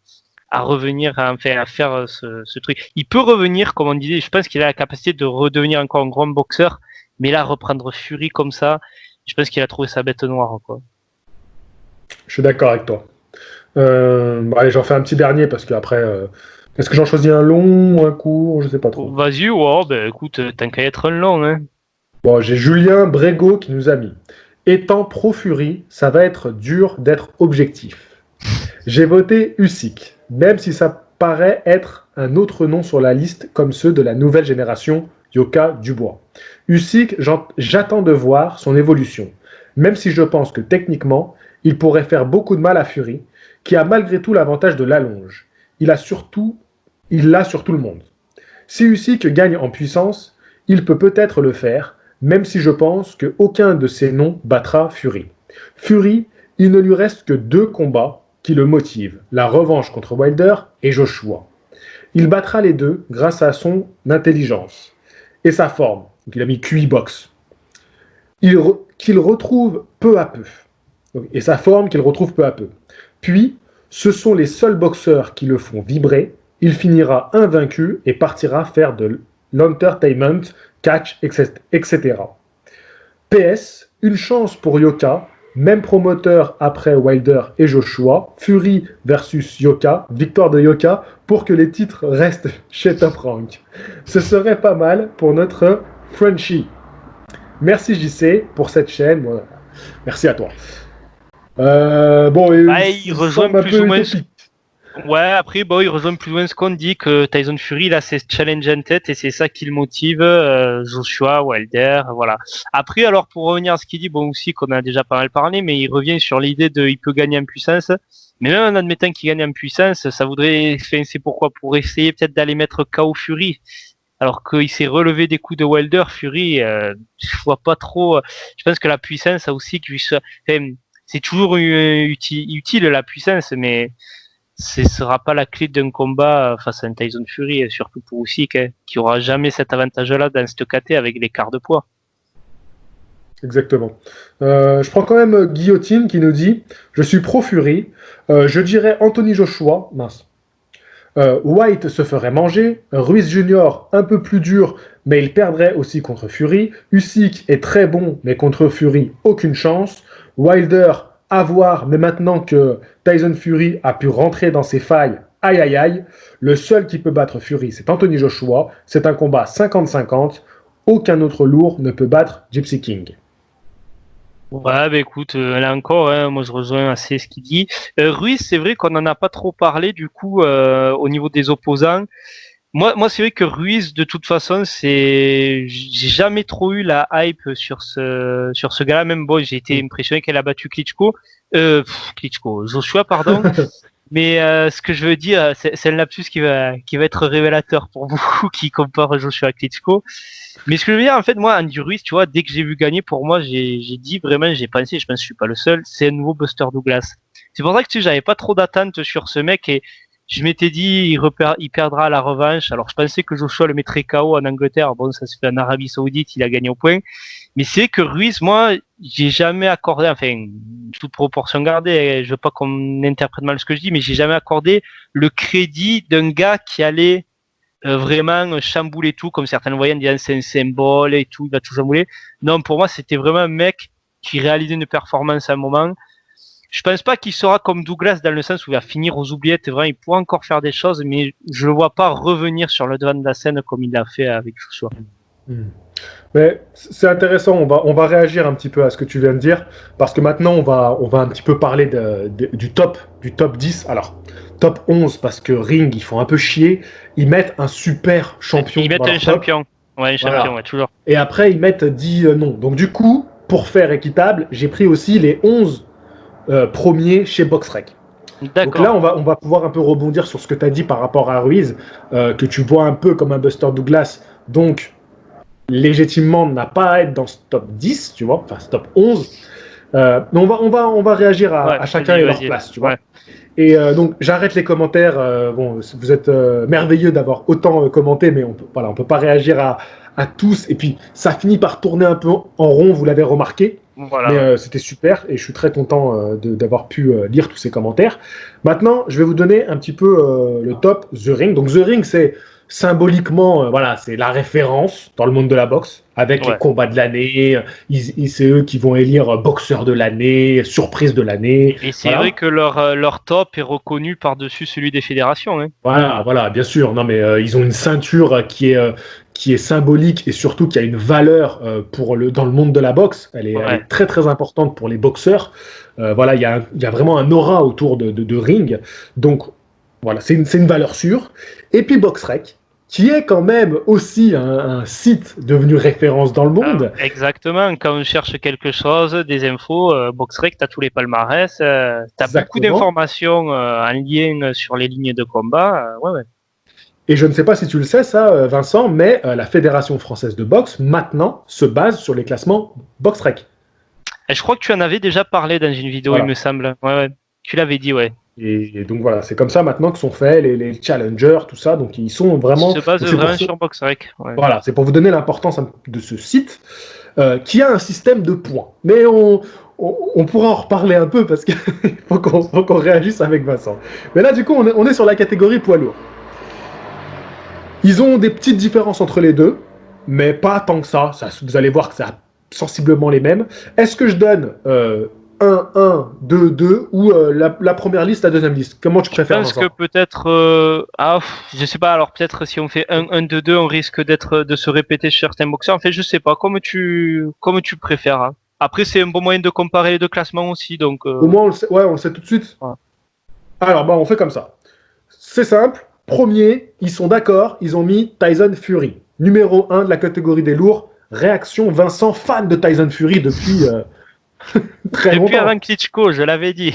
à revenir, à faire ce truc. Il peut revenir, comme on disait, je pense qu'il a la capacité de redevenir encore un grand boxeur, mais là, reprendre Fury comme ça, je pense qu'il a trouvé sa bête noire, quoi. Je suis d'accord avec toi. Allez, j'en fais un petit dernier parce qu'après, est-ce que j'en choisis un long ou un court? Je sais pas trop. Vas-y, écoute, tant qu'à être un long, hein. Bon, j'ai Julien Brégo qui nous a mis. Étant pro-Fury, ça va être dur d'être objectif. J'ai voté Usyk, même si ça paraît être un autre nom sur la liste comme ceux de la nouvelle génération Yoka Dubois. Usyk, j'attends de voir son évolution, même si je pense que techniquement, il pourrait faire beaucoup de mal à Fury, qui a malgré tout l'avantage de l'allonge. Il l'a sur tout le monde. Si Usyk gagne en puissance, il peut peut-être le faire, même si je pense qu'aucun de ces noms battra Fury. Fury, il ne lui reste que 2 combats qui le motivent, la revanche contre Wilder et Joshua. Il battra les deux grâce à son intelligence et sa forme. Donc, il a mis QI Box. Qu'il retrouve peu à peu. Et sa forme qu'il retrouve peu à peu. Puis, ce sont les seuls boxeurs qui le font vibrer. Il finira invaincu et partira faire de l'entertainment, catch, etc. PS, une chance pour Yoka, même promoteur après Wilder et Joshua, Fury versus Yoka, victoire de Yoka, pour que les titres restent chez Top Rank. Ce serait pas mal pour notre Frenchie. Merci JC pour cette chaîne. Voilà. Merci à toi. Il rejoint plus ou moins. Ouais, après, il rejoint plus ou moins ce qu'on dit, que Tyson Fury, là, c'est challenge en tête et c'est ça qui le motive, Joshua, Wilder, voilà. Après, alors, pour revenir à ce qu'il dit, aussi, qu'on a déjà pas mal parlé, mais il revient sur l'idée il peut gagner en puissance. Mais même en admettant qu'il gagne en puissance, ça voudrait, c'est pourquoi? Pour essayer peut-être d'aller mettre KO Fury. Alors qu'il s'est relevé des coups de Wilder, Fury, je vois pas trop, je pense que la puissance a aussi, c'est toujours utile la puissance, mais ce sera pas la clé d'un combat face à un Tyson Fury, surtout pour Usyk, qui aura jamais cet avantage-là dans cette KT avec l'écart de poids. Exactement. Je prends quand même Guillotine qui nous dit « Je suis pro-Fury. Je dirais Anthony Joshua. Mince. White se ferait manger. Ruiz Junior, un peu plus dur, mais il perdrait aussi contre Fury. Usyk est très bon, mais contre Fury, aucune chance. Wilder, à voir, mais maintenant que Tyson Fury a pu rentrer dans ses failles, aïe aïe aïe. Le seul qui peut battre Fury, c'est Anthony Joshua. C'est un combat 50-50. Aucun autre lourd ne peut battre Gypsy King. » Ouais, écoute, là encore, moi je rejoins assez ce qu'il dit. Ruiz, c'est vrai qu'on n'en a pas trop parlé du coup au niveau des opposants. Moi, c'est vrai que Ruiz, de toute façon, j'ai jamais trop eu la hype sur ce gars-là. Même j'ai été impressionné qu'elle a battu Joshua, pardon. Mais ce que je veux dire, c'est un lapsus qui va être révélateur pour beaucoup qui comparent Joshua à Klitschko. Mais ce que je veux dire, en fait, moi, Andy Ruiz, tu vois, dès que j'ai vu gagner, pour moi, j'ai dit vraiment, j'ai pensé, je pense que je suis pas le seul, c'est un nouveau Buster Douglas. C'est pour ça que j'avais pas trop d'attente sur ce mec et je m'étais dit, il perdra la revanche. Alors, je pensais que Joshua le mettrait KO en Angleterre. Bon, ça se fait en Arabie Saoudite, il a gagné au point. Mais c'est que Ruiz, moi, j'ai jamais accordé, enfin, toute proportion gardée, je veux pas qu'on interprète mal ce que je dis, mais j'ai jamais accordé le crédit d'un gars qui allait vraiment chambouler tout, comme certains le voyaient en disant c'est un symbole et tout, il va tout chambouler. Non, pour moi, c'était vraiment un mec qui réalisait une performance à un moment. Je pense pas qu'il sera comme Douglas dans le sens où il va finir aux oubliettes, vraiment, il pourra encore faire des choses, mais je le vois pas revenir sur le devant de la scène comme il l'a fait avec Joshua. Mais c'est intéressant, on va réagir un petit peu à ce que tu viens de dire, parce que maintenant on va un petit peu parler du top 10. Alors, top 11, parce que Ring, ils font un peu chier, ils mettent un super champion. Ils mettent un champion, ouais, un champion, voilà. Ouais, toujours. Et après, ils mettent 10 noms. Donc du coup, pour faire équitable, j'ai pris aussi les 11 premiers chez BoxRec. Donc là, on va pouvoir un peu rebondir sur ce que tu as dit par rapport à Ruiz, que tu vois un peu comme un Buster Douglas, donc légitimement n'a pas à être dans ce top 10, tu vois, enfin ce top 11. Mais on va réagir à chacun et leur place, tu vois. Ouais. Et donc j'arrête les commentaires. Vous êtes merveilleux d'avoir autant commenté, mais on peut pas réagir à tous. Et puis ça finit par tourner un peu en rond, vous l'avez remarqué. Voilà. Mais c'était super et je suis très content d'avoir pu lire tous ces commentaires. Maintenant, je vais vous donner un petit peu le top The Ring. Donc The Ring, c'est symboliquement, c'est la référence dans le monde de la boxe, avec les combats de l'année. C'est eux qui vont élire boxeur de l'année, surprise de l'année. Et c'est vrai que leur top est reconnu par-dessus celui des fédérations. Hein. Voilà, bien sûr. Non, mais ils ont une ceinture qui est symbolique et surtout qui a une valeur dans le monde de la boxe. Elle est très très importante pour les boxeurs. Il y a vraiment un aura autour de Ring. Donc voilà, c'est une valeur sûre. Et puis BoxRec, qui est quand même aussi un site devenu référence dans le monde. Exactement, quand on cherche quelque chose, des infos, BoxRec, tu as tous les palmarès, tu as beaucoup d'informations en lien sur les lignes de combat. Et je ne sais pas si tu le sais, ça, Vincent, mais la Fédération française de boxe, maintenant, se base sur les classements BoxRec. Et je crois que tu en avais déjà parlé dans une vidéo, il me semble. Tu l'avais dit, ouais. Et donc voilà, c'est comme ça maintenant que sont faits les challengers, tout ça. Donc ils sont vraiment. Se base vraiment sur BoxRec. Ouais. Voilà, c'est pour vous donner l'importance de ce site qui a un système de points. Mais on pourra en reparler un peu parce qu'il faut qu'on réagisse avec Vincent. Mais là, du coup, on est sur la catégorie poids lourd. Ils ont des petites différences entre les deux, mais pas tant que ça. Vous allez voir que c'est sensiblement les mêmes. Est-ce que je donne 1, 2, 2 ou la première liste, la deuxième liste? Comment tu préfères, Je pense Vincent? que peut-être, je sais pas, alors peut-être si on fait 1, 2, 2, on risque de se répéter sur certains boxeurs. En fait, je sais pas, comme tu préfères. Hein. Après, c'est un bon moyen de comparer les deux classements aussi, donc. Au moins, on le sait tout de suite. Ouais. Alors, bah, on fait comme ça. C'est simple. Premier, ils sont d'accord, ils ont mis Tyson Fury. Numéro 1 de la catégorie des lourds. Réaction Vincent, fan de Tyson Fury depuis très Depuis longtemps. avant Klitschko, je l'avais dit.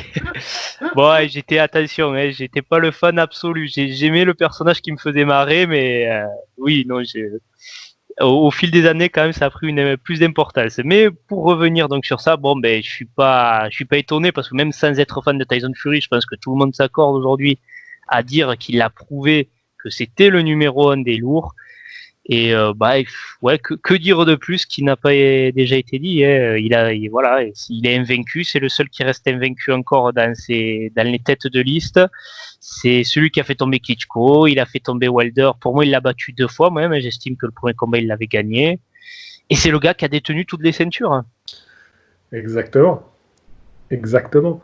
Bon, ouais, attention, hein, j'étais pas le fan absolu. J'aimais le personnage qui me faisait marrer, mais oui, non, au fil des années, quand même, ça a pris plus d'importance. Mais pour revenir donc sur ça, bon, ben, je suis pas étonné parce que même sans être fan de Tyson Fury, je pense que tout le monde s'accorde aujourd'hui à dire qu'il a prouvé que c'était le numéro 1 des lourds. Et ouais, que dire de plus qui n'a pas déjà été dit. Hein. Voilà, il est invaincu. C'est le seul qui reste invaincu encore dans les têtes de liste. C'est celui qui a fait tomber Klitschko. Il a fait tomber Wilder. Pour moi, il l'a battu 2 fois. Moi-même, j'estime que le premier combat, il l'avait gagné. Et c'est le gars qui a détenu toutes les ceintures. Hein. Exactement. Exactement.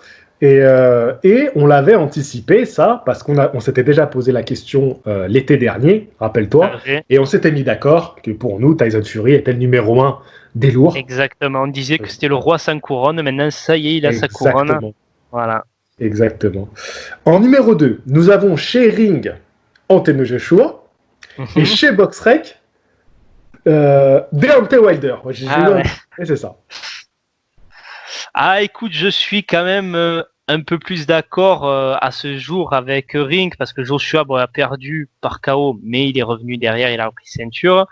Et on l'avait anticipé, ça, parce on s'était déjà posé la question l'été dernier, rappelle-toi, et on s'était mis d'accord que pour nous, Tyson Fury était le numéro 1 des lourds. Exactement. On disait que c'était le roi sans couronne. Maintenant, ça y est, il a sa couronne. Exactement. Voilà. Exactement. En numéro 2, nous avons chez Ring Anthony Joshua et chez BoxRec Deontay Wilder. Ouais. C'est ça. Ah, écoute, je suis quand même un peu plus d'accord à ce jour avec Ring parce que Joshua a perdu par KO, mais il est revenu derrière, il a repris ceinture.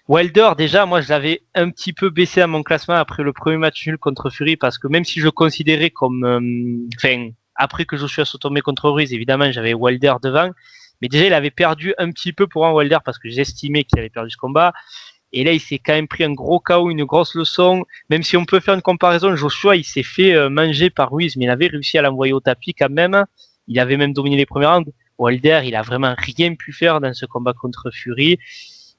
Wilder, déjà, moi, je l'avais un petit peu baissé à mon classement après le premier match nul contre Fury parce que même si je considérais comme, après que Joshua soit tombé contre Ruiz, évidemment, j'avais Wilder devant, mais déjà, il avait perdu un petit peu pour un Wilder parce que j'estimais qu'il avait perdu ce combat. Et là, il s'est quand même pris un gros KO, une grosse leçon. Même si on peut faire une comparaison, Joshua, il s'est fait manger par Ruiz, mais il avait réussi à l'envoyer au tapis quand même. Il avait même dominé les premiers rounds. Wilder, il a vraiment rien pu faire dans ce combat contre Fury.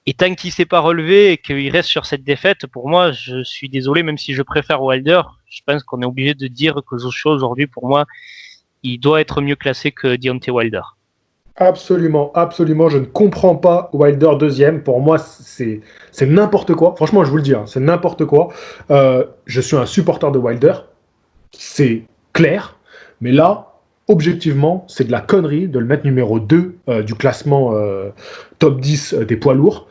Et tant qu'il s'est pas relevé et qu'il reste sur cette défaite, pour moi, je suis désolé, même si je préfère Wilder, je pense qu'on est obligé de dire que Joshua, aujourd'hui, pour moi, il doit être mieux classé que Deontay Wilder. Absolument, absolument. Je ne comprends pas Wilder deuxième. Pour moi, c'est n'importe quoi. Franchement, je vous le dis, hein, c'est n'importe quoi. Je suis un supporter de Wilder. C'est clair. Mais là, objectivement, c'est de la connerie de le mettre numéro 2 du classement top 10 des poids lourds.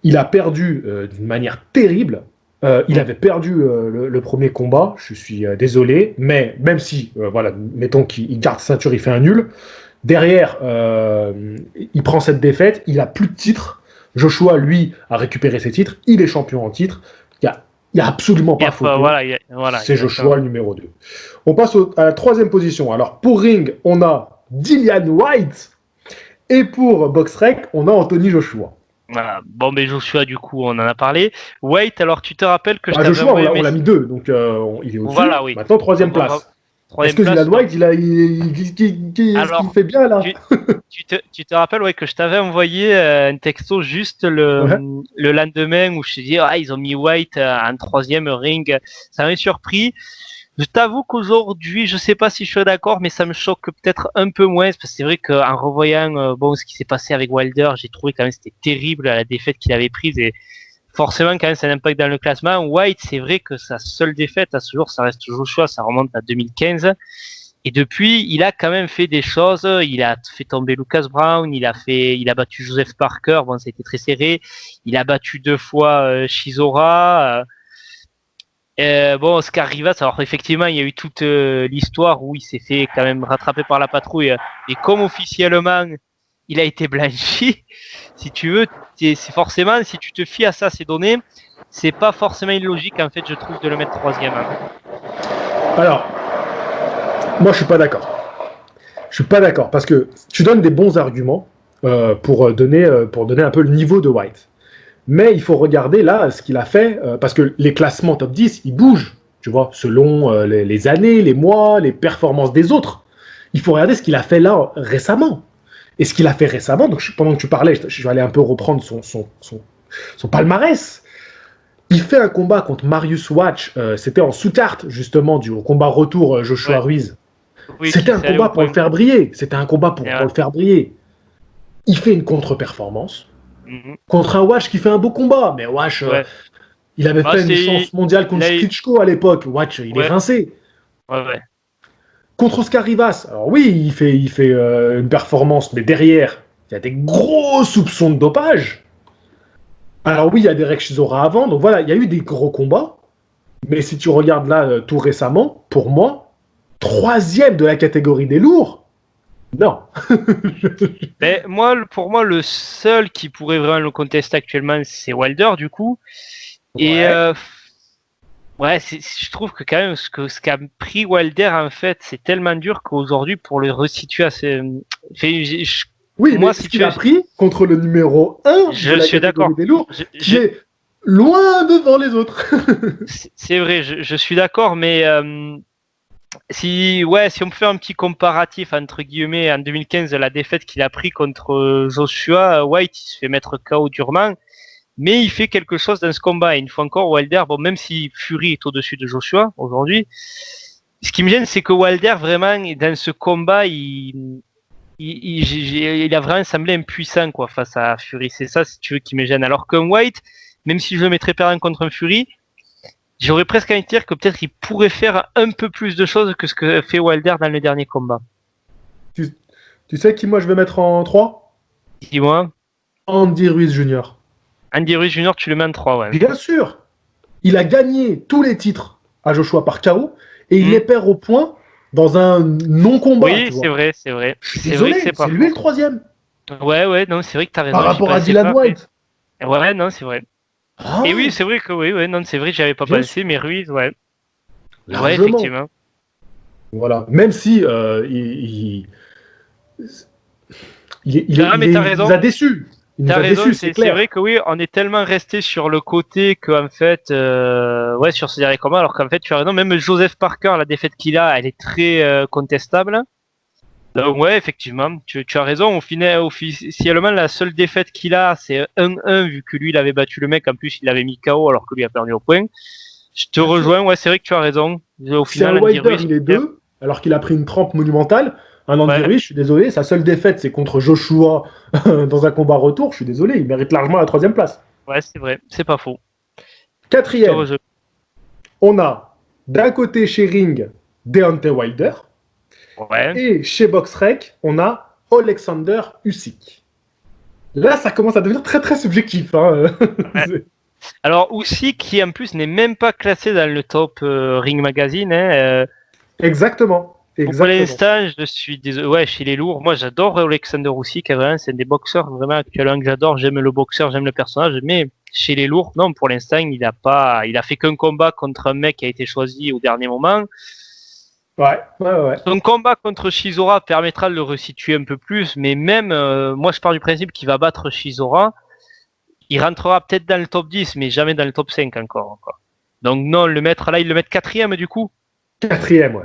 Il a perdu d'une manière terrible. Il avait perdu le premier combat. Je suis désolé. Mais même si, voilà, mettons qu'il garde ceinture, il fait un nul. Derrière, il prend cette défaite, il a plus de titres. Joshua, lui, a récupéré ses titres, il est champion en titre. Il n'y a absolument pas photo. Voilà, c'est Joshua le numéro 2. On passe à la troisième position. Alors, pour Ring, on a Dillian White. Et pour BoxRec, on a Anthony Joshua. Voilà. Bon, mais Joshua, du coup, on en a parlé. White, alors tu te rappelles que je t'avais Joshua, on l'a mis 2, donc il est au-dessus. Voilà, oui. Maintenant, troisième place. Est-ce que Dillian White, il fait bien là? Tu te rappelles que je t'avais envoyé un texto juste le lendemain où je t'ai dit ils ont mis White en troisième Ring. Ça m'a surpris. Je t'avoue qu'aujourd'hui, je sais pas si je suis d'accord, mais ça me choque peut-être un peu moins parce que c'est vrai qu'en revoyant ce qui s'est passé avec Wilder, j'ai trouvé quand même c'était terrible la défaite qu'il avait prise et forcément quand même ça a un impact dans le classement. White, c'est vrai que sa seule défaite à ce jour, ça reste Joshua, ça remonte à 2015. Et depuis, il a quand même fait des choses. Il a fait tomber Lucas Brown, il a battu Joseph Parker. Bon, ça a été très serré. Il a battu 2 fois Chisora. Oscar Rivas. Alors effectivement, il y a eu toute l'histoire où il s'est fait quand même rattraper par la patrouille. Et comme officiellement, il a été blanchi. Si tu veux, c'est forcément, si tu te fies à ça, ces données, c'est pas forcément illogique en fait, je trouve, de le mettre troisième. Alors, moi, je suis pas d'accord. Je suis pas d'accord, parce que tu donnes des bons arguments pour donner un peu le niveau de White. Mais il faut regarder là ce qu'il a fait, parce que les classements top 10, ils bougent, tu vois, selon les années, les mois, les performances des autres. Il faut regarder ce qu'il a fait là récemment. Et ce qu'il a fait récemment, donc pendant que tu parlais, je vais aller un peu reprendre son palmarès. Il fait un combat contre Marius Watch, c'était en sous-carte justement au combat retour Joshua Ruiz. Oui, C'était un combat pour le faire briller. C'était un combat pour le faire briller. Il fait une contre-performance contre un Watch qui fait un beau combat. Mais Watch, il avait fait une chance mondiale contre Klitschko à l'époque. Watch, il est rincé. Contre Oscar Rivas, alors oui, il fait une performance, mais derrière, il y a des gros soupçons de dopage. Alors oui, il y a des Rex Chisora avant, donc voilà, il y a eu des gros combats. Mais si tu regardes là, tout récemment, pour moi, 3e de la catégorie des lourds, non. Mais pour moi, le seul qui pourrait vraiment le contester actuellement, c'est Wilder, du coup. Et je trouve que quand même, ce qu'a pris Wilder, en fait, c'est tellement dur qu'aujourd'hui, pour le resituer à moi, ce qu'il a pris contre le numéro 1 de la catégorie des lourds, qui est loin devant les autres. C'est vrai, je suis d'accord, mais si on me fait un petit comparatif, entre guillemets, en 2015, la défaite qu'il a pris contre Joshua, White, il se fait mettre KO durement, mais il fait quelque chose dans ce combat. Et une fois encore, Wilder, bon, même si Fury est au-dessus de Joshua aujourd'hui, ce qui me gêne, c'est que Wilder, vraiment, dans ce combat, il a vraiment semblé impuissant, quoi, face à Fury. C'est ça, si tu veux, qui me gêne. Alors qu'un White, même si je le mettrais perdant contre un Fury, j'aurais presque envie de dire que peut-être il pourrait faire un peu plus de choses que ce que fait Wilder dans le dernier combat. Tu sais qui moi je vais mettre en 3 ? Dis-moi. Andy Ruiz Jr. Andy Ruiz Jr., tu le mets en 3, ouais. Bien sûr. Il a gagné tous les titres à Joshua par KO et il les perd au point dans un non-combat. Oui, c'est vrai. Je suis désolé, c'est lui le 3e. Ouais, non, c'est vrai que t'as raison. Par rapport à Dylan White. Ouais, non, c'est vrai. Ah, et oui, c'est vrai que non, c'est vrai que j'avais pas pensé, mais Ruiz, ouais. Largement. Ouais, effectivement. Voilà, même si il nous a déçus. T'as raison, c'est vrai que oui, on est tellement resté sur le côté qu'en fait, sur ce dernier combat, alors qu'en fait, tu as raison, même Joseph Parker, la défaite qu'il a, elle est très contestable. Donc ouais, effectivement, tu as raison. Officiellement, la seule défaite qu'il a, c'est 1-1, vu que lui, il avait battu le mec, en plus, il l'avait mis KO alors que lui a perdu au point. Je te rejoins, ouais, c'est vrai que tu as raison. Au final, Wilder, il est 2, alors qu'il a pris une trempe monumentale. Un Andy Ruiz, je suis désolé, sa seule défaite, c'est contre Joshua dans un combat retour. Je suis désolé, il mérite largement la 3e place. Ouais, c'est vrai, c'est pas faux. 4e, on a d'un côté chez Ring, Deontay Wilder. Ouais. Et chez BoxRec, on a Alexander Usyk. Là, ça commence à devenir très très subjectif. Hein. Ouais. Alors Usyk, qui en plus n'est même pas classé dans le top Ring Magazine. Exactement. Pour l'instant, je suis désolé. Ouais, chez les lourds, moi j'adore Alexander Usyk. C'est un des boxeurs vraiment actuellement que j'adore. J'aime le boxeur, j'aime le personnage, mais chez les lourds, non, pour l'instant, il a fait qu'un combat contre un mec qui a été choisi au dernier moment. Ouais. Son combat contre Chisora permettra de le resituer un peu plus, mais même, moi je pars du principe qu'il va battre Chisora. Il rentrera peut-être dans le top 10, mais jamais dans le top 5 encore. Donc non, il le met 4e du coup. 4e, ouais.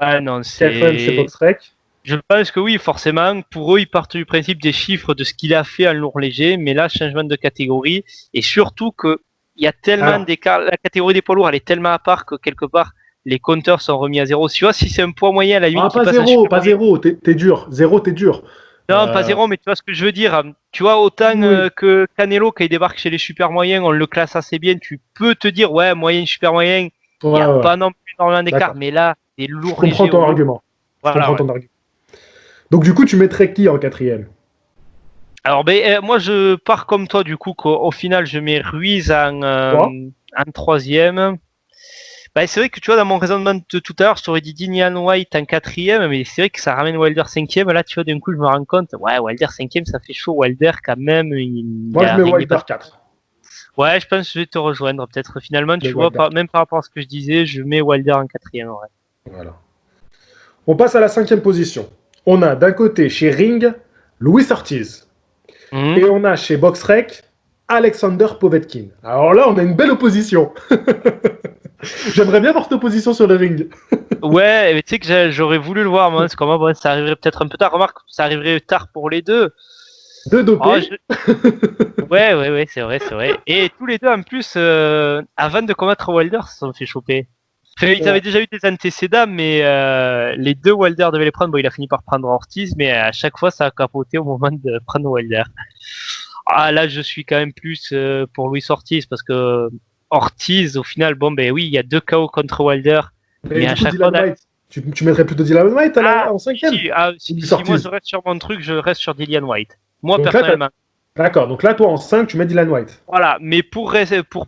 Ah non, c'est BoxRec. Je pense que oui, forcément. Pour eux, ils partent du principe des chiffres de ce qu'il a fait en lourd léger, mais là, changement de catégorie, et surtout que il y a tellement d'écart. La catégorie des poids lourds, elle est tellement à part que quelque part, les compteurs sont remis à 0. Tu vois, si c'est un poids moyen, à la limite, pas 0, t'es dur. 0, t'es dur. Non, pas 0, mais tu vois ce que je veux dire. Tu vois, autant que Canelo, quand il débarque chez les super moyens, on le classe assez bien. Tu peux te dire, ouais, moyen, super moyen, il n'y a pas non plus énormément d'écart, mais là, c'est lourd. Je comprends ton argument. Donc, du coup, tu mettrais qui en 4e ? Alors, moi, je pars comme toi, du coup, qu'au final, je mets Ruiz en 3e. C'est vrai que tu vois, dans mon raisonnement de tout à l'heure, je t'aurais dit Dillian White en 4e, mais c'est vrai que ça ramène Wilder 5e. Là, tu vois, d'un coup, je me rends compte, ouais, Wilder 5e, ça fait chaud. Wilder, quand même, moi, je mets Wilder 4. Ouais, je pense que je vais te rejoindre. Peut-être finalement, tu vois, même par rapport à ce que je disais, je mets Wilder en 4e. Ouais. Voilà. On passe à la 5e position. on a d'un côté chez Ring, Luis Ortiz. Et on a chez BoxRec, Alexander Povetkin. Alors là, on a une belle opposition. J'aimerais bien voir cette opposition sur le ring. Ouais, mais tu sais que j'aurais voulu le voir, moi, parce que moi, bon, ça arriverait peut-être un peu tard. Remarque, ça arriverait tard pour les deux. Deux dopés. Ouais, c'est vrai. Et tous les deux, en plus, avant de combattre Wilder, se sont fait choper. Enfin, ils avaient déjà eu des antécédents, mais les deux Wilder devaient les prendre. Bon, il a fini par prendre Ortiz, mais à chaque fois, ça a capoté au moment de prendre Wilder. Ah, là, je suis quand même plus pour Luis Ortiz, parce que Ortiz, au final, bon, ben oui, il y a 2 KO contre Wilder. Mais à chaque fois, White, tu mettrais plutôt Dillian White en 5e? Si moi je reste sur mon truc, je reste sur Dillian White. Moi, donc personnellement. D'accord, donc là, toi, en 5, tu mets Dillian White. Voilà, mais pour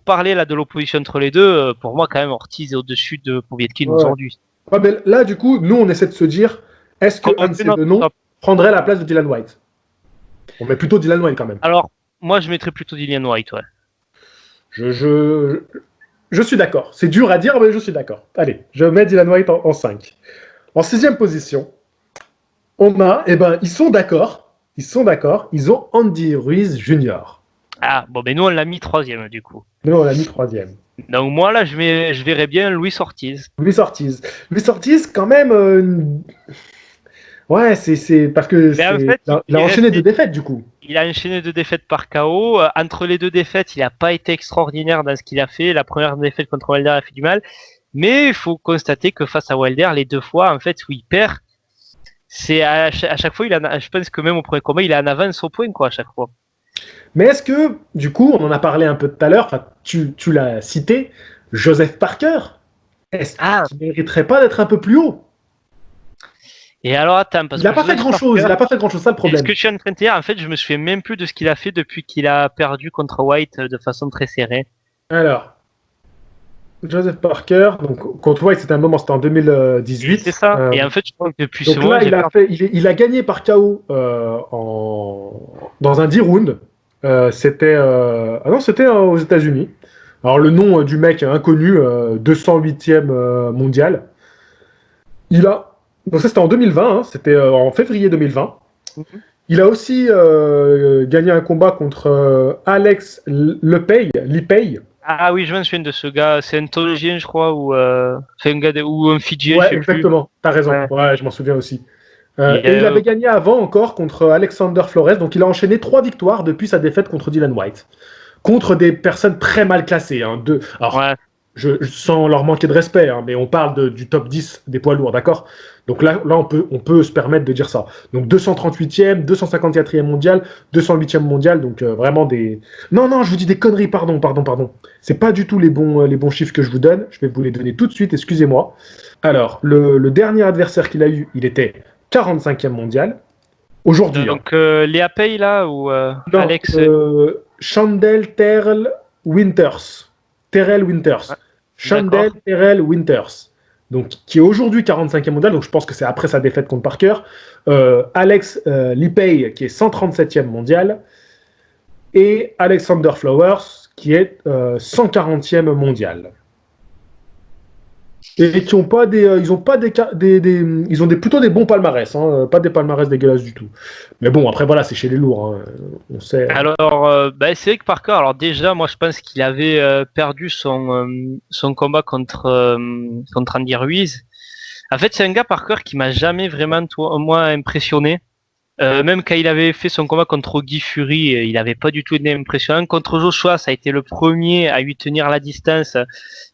parler là, de l'opposition entre les deux, pour moi, quand même, Ortiz est au-dessus de Povetkin aujourd'hui. Ouais, mais là, du coup, nous, on essaie de se dire, est-ce qu'un de ces deux noms prendrait la place de Dillian White? On met plutôt Dillian White, quand même. Alors, moi, je mettrais plutôt Dillian White, ouais. Je suis d'accord. C'est dur à dire, mais je suis d'accord. Allez, je mets Dillian White en 5. En 6e position, on a, ils sont d'accord. Ils ont Andy Ruiz Jr. Ah, bon, ben nous, on l'a mis 3e, du coup. Nous, on l'a mis 3e. Donc, moi, là, je verrais bien Luis Ortiz. Luis Ortiz, quand même... Ouais, c'est parce que en fait, il a enchaîné 2 défaites, du coup. Il a enchaîné 2 défaites par KO. Entre les 2 défaites, il n'a pas été extraordinaire dans ce qu'il a fait. La première défaite contre Wilder a fait du mal. Mais il faut constater que face à Wilder, les 2 fois, en fait, où il perd, c'est à chaque fois, je pense que même au premier combat, il est en avance au point, quoi, à chaque fois. Mais est-ce que, du coup, on en a parlé un peu tout à l'heure, tu l'as cité, Joseph Parker, est-ce qu'il ne mériterait pas d'être un peu plus haut? Et alors, attends, parce il n'a pas fait grand-chose, ça le problème. Ce que je suis en train de dire, en fait, je me souviens même plus de ce qu'il a fait depuis qu'il a perdu contre White de façon très serrée. Alors, Joseph Parker, donc contre White, c'était en 2018. C'est ça. Et en fait, je crois que depuis ce moment, il a gagné par KO dans un 10 rounds. C'était aux États-Unis. Alors le nom du mec inconnu, 208e mondial. Donc ça c'était en 2020, hein, c'était en février 2020. Il a aussi gagné un combat contre Alex Lipay. Ah oui, je me souviens de ce gars. C'est un Tonogien, je crois, ou un Fidjien. Ouais, exactement. T'as raison. Ouais, je m'en souviens aussi. Et il avait gagné avant encore contre Alexander Flores. Donc il a enchaîné 3 victoires depuis sa défaite contre Dillian White. Contre des personnes très mal classées. Hein, sans leur manquer de respect, hein, mais on parle du top 10 des poids lourds, d'accord? Donc là on peut se permettre de dire ça. Donc 238e, 254e mondial, 208e mondial, donc vraiment des... Non, je vous dis des conneries, pardon. C'est pas du tout les bons chiffres que je vous donne, je vais vous les donner tout de suite, excusez-moi. Alors, le dernier adversaire qu'il a eu, il était 45e mondial. Aujourd'hui. Donc Léa Pay, là, ou Alex... Chandel Terrell Winters. Chandel Terrell Winters. Donc, qui est aujourd'hui 45e mondial, donc je pense que c'est après sa défaite contre Parker. Alex Lipay, qui est 137e mondial. Et Alexander Flowers, qui est 140e mondial. Et qui ont pas ils ont plutôt des bons palmarès, hein, pas des palmarès dégueulasses du tout. Mais bon, après voilà, c'est chez les lourds, hein, on sait. Alors, c'est vrai que Parker, alors déjà, moi je pense qu'il avait perdu son combat contre Andy Ruiz. En fait, c'est un gars Parker qui m'a jamais vraiment moi impressionné. Même quand il avait fait son combat contre Guy Fury, il n'avait pas du tout été impressionnant. Contre Joshua, ça a été le premier à lui tenir la distance,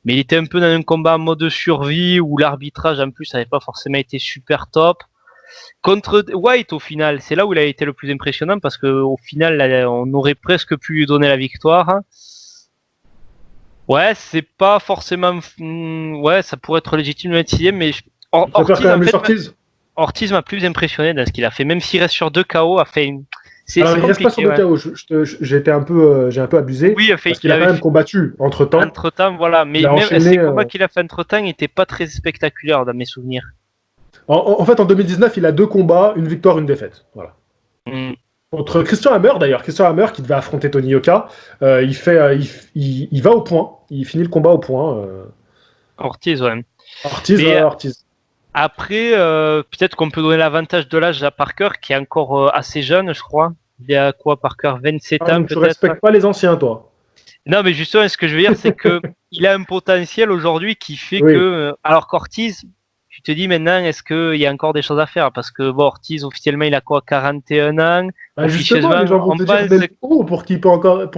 mais il était un peu dans un combat en mode survie où l'arbitrage en plus n'avait pas forcément été super top. Contre White, au final, c'est là où il a été le plus impressionnant parce qu'au final, là, on aurait presque pu lui donner la victoire. Ouais, c'est pas forcément... Ouais, ça pourrait être légitime de mettre 6ème, mais Ortiz m'a plus impressionné dans ce qu'il a fait, même s'il reste sur 2 KO, il reste pas sur 2 KO, j'ai un peu abusé, oui, parce qu'il a quand même combattu entre-temps. Entre-temps, voilà, mais même ces combats qu'il a fait entre-temps n'étaient pas très spectaculaires dans mes souvenirs. En fait, en 2019, il a 2 combats, une victoire, une défaite. Voilà. Contre Christian Hammer, d'ailleurs. Christian Hammer, qui devait affronter Tony Yoka, il va au point. Il finit le combat au point. Ortiz, ouais. Ortiz. Après, peut-être qu'on peut donner l'avantage de l'âge à Parker, qui est encore assez jeune, je crois. Il a quoi, Parker? 27 Ah, ans, donc tu peut-être? respectes pas les anciens, toi. Non, mais justement, ce que je veux dire, c'est que il a un potentiel aujourd'hui qui fait que, Oui. alors qu'Ortiz, tu te dis maintenant, est-ce qu'il y a encore des choses à faire? Parce que bon, Ortiz, officiellement, il a quoi, 41 ans? Bah, justement, les Officieusement, gens vont on te dire pense. Del Toro pour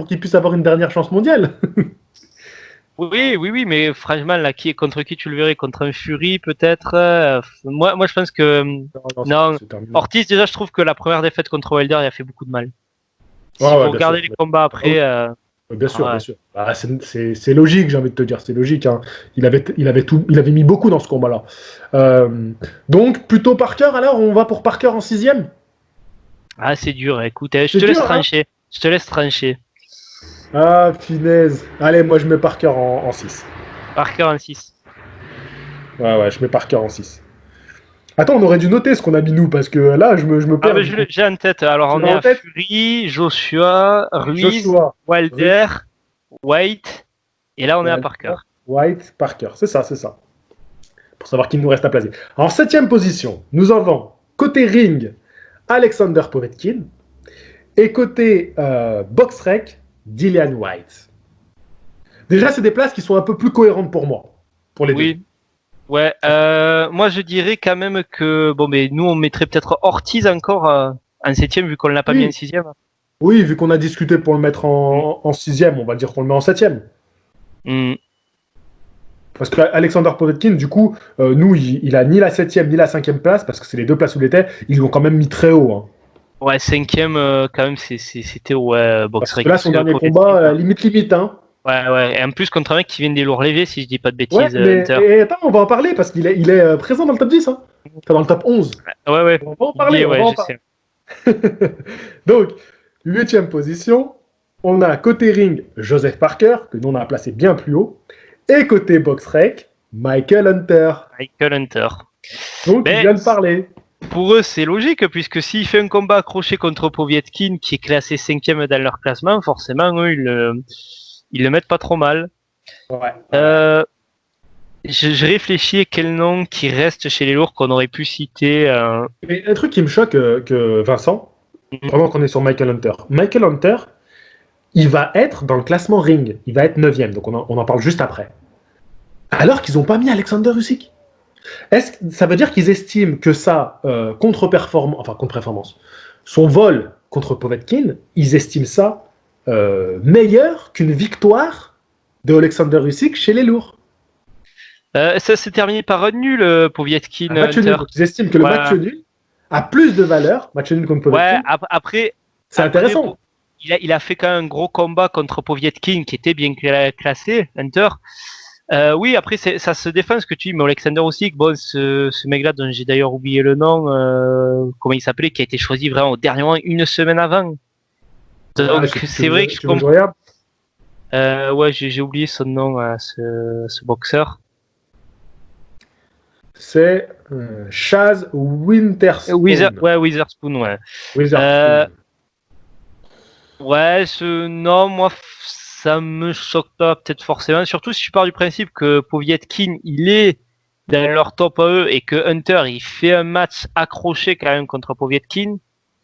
qu'il puisse avoir une dernière chance mondiale. Oui, oui, oui, mais franchement, là, contre qui tu le verrais? Contre un Fury, peut-être? Moi, je pense que, Non, non, non. c'est terminé. Ortiz, déjà, je trouve que la première défaite contre Wilder, il a fait beaucoup de mal. Si Ouais, vous ouais, bien sûr. regardez les combats Ah oui, après, bien sûr, bien ouais. sûr. Bah, c'est logique, j'ai envie de te dire, c'est logique. Hein. Il avait mis beaucoup dans ce combat-là. Donc, plutôt Parker, alors, on va pour Parker en 6e. Ah, c'est dur, écoute, je C'est te laisse dur, hein? trancher. Je te laisse trancher. Ah, finesse. Allez, moi, je mets Parker en 6. Parker en 6. Ouais, ouais, je mets Parker en 6. Attends, on aurait dû noter ce qu'on a mis nous, parce que là, je me Ah, perds ben, du coup. j'ai en tête. Alors, Tu on l'as est en à tête? Fury, Joshua, Ruiz, Joshua, Ruiz, Wilder, White, et là, on est à Walter, Parker. White, Parker. C'est ça, c'est ça. Pour savoir qui nous reste à placer. En 7e position, nous avons côté ring Alexander Povetkin et côté box-rec Dillian White. Déjà, c'est des places qui sont un peu plus cohérentes pour moi, pour les deux. Oui. Ouais, moi je dirais quand même que bon, mais nous on mettrait peut-être Ortiz encore en 7e vu qu'on l'a pas mis en Oui, 6e. oui, vu qu'on a discuté pour le mettre Mm. en 6e, on va dire qu'on le met en 7e. Mm. Parce qu'Alexander Povetkin, du coup, nous, il a ni la 7e ni la 5e place, parce que c'est les deux places où il était, ils l'ont quand même mis très haut. Hein. Ouais, 5e quand même, c'était ouais, Parce que Boxrec là, parce son que dernier Povetkin. combat, limite, hein. Ouais, ouais, et en plus contre un mec qui vient des lourds levés, si je dis pas de Ouais, bêtises, mais Hunter. et attends, on va en parler, parce il est présent dans le top 10, hein. Enfin, dans le top 11. Ouais, ouais, On va en il y parler, est, on va ouais, en je parler. sais. Donc, 8e position, on a côté ring Joseph Parker, que nous on a placé bien plus haut, et côté box rec, Michael Hunter. Michael Hunter. Donc, il Mais vient de parler. pour eux, c'est logique, puisque s'il fait un combat accroché contre Povetkin, qui est classé 5e dans leur classement, forcément, eux, ils le mettent pas trop mal. Ouais. Euh, je réfléchis à quel nom qui reste chez les lourds qu'on aurait pu citer. Mais un truc qui me choque, que Vincent, pendant qu'on est sur Michael Hunter, il va être dans le classement ring. Il va être 9e, donc on en parle juste après. Alors qu'ils n'ont pas mis Alexander Usyk. Ça veut dire qu'ils estiment que ça, contre-performance, son vol contre Povetkin, ils estiment ça meilleur qu'une victoire de Alexander Usyk chez les lourds. Ça s'est terminé par un nul, Povetkin Un match Hunter. nul. Donc ils estiment que le Ouais, match nul a plus de valeur, match nul contre ouais, Povetkin. après, C'est intéressant. il a fait quand même un gros combat contre Povetkin qui était bien classé, Hunter. Oui, après, ça se défend ce que tu dis, mais Alexander aussi, bon, ce mec-là, dont j'ai d'ailleurs oublié le nom, comment il s'appelait, qui a été choisi vraiment au dernier moment, une semaine avant. Donc, c'est vrai que je tu veux que je comprends. regarde Ouais, j'ai oublié son nom, ce boxeur. C'est Chaz Witherspoon. Witherspoon, ouais. Witherspoon. Ouais, ce nom, moi, ça me choque pas peut-être forcément. Surtout si je pars du principe que Povetkin, il est dans leur top à eux et que Hunter, il fait un match accroché quand même contre Povetkin.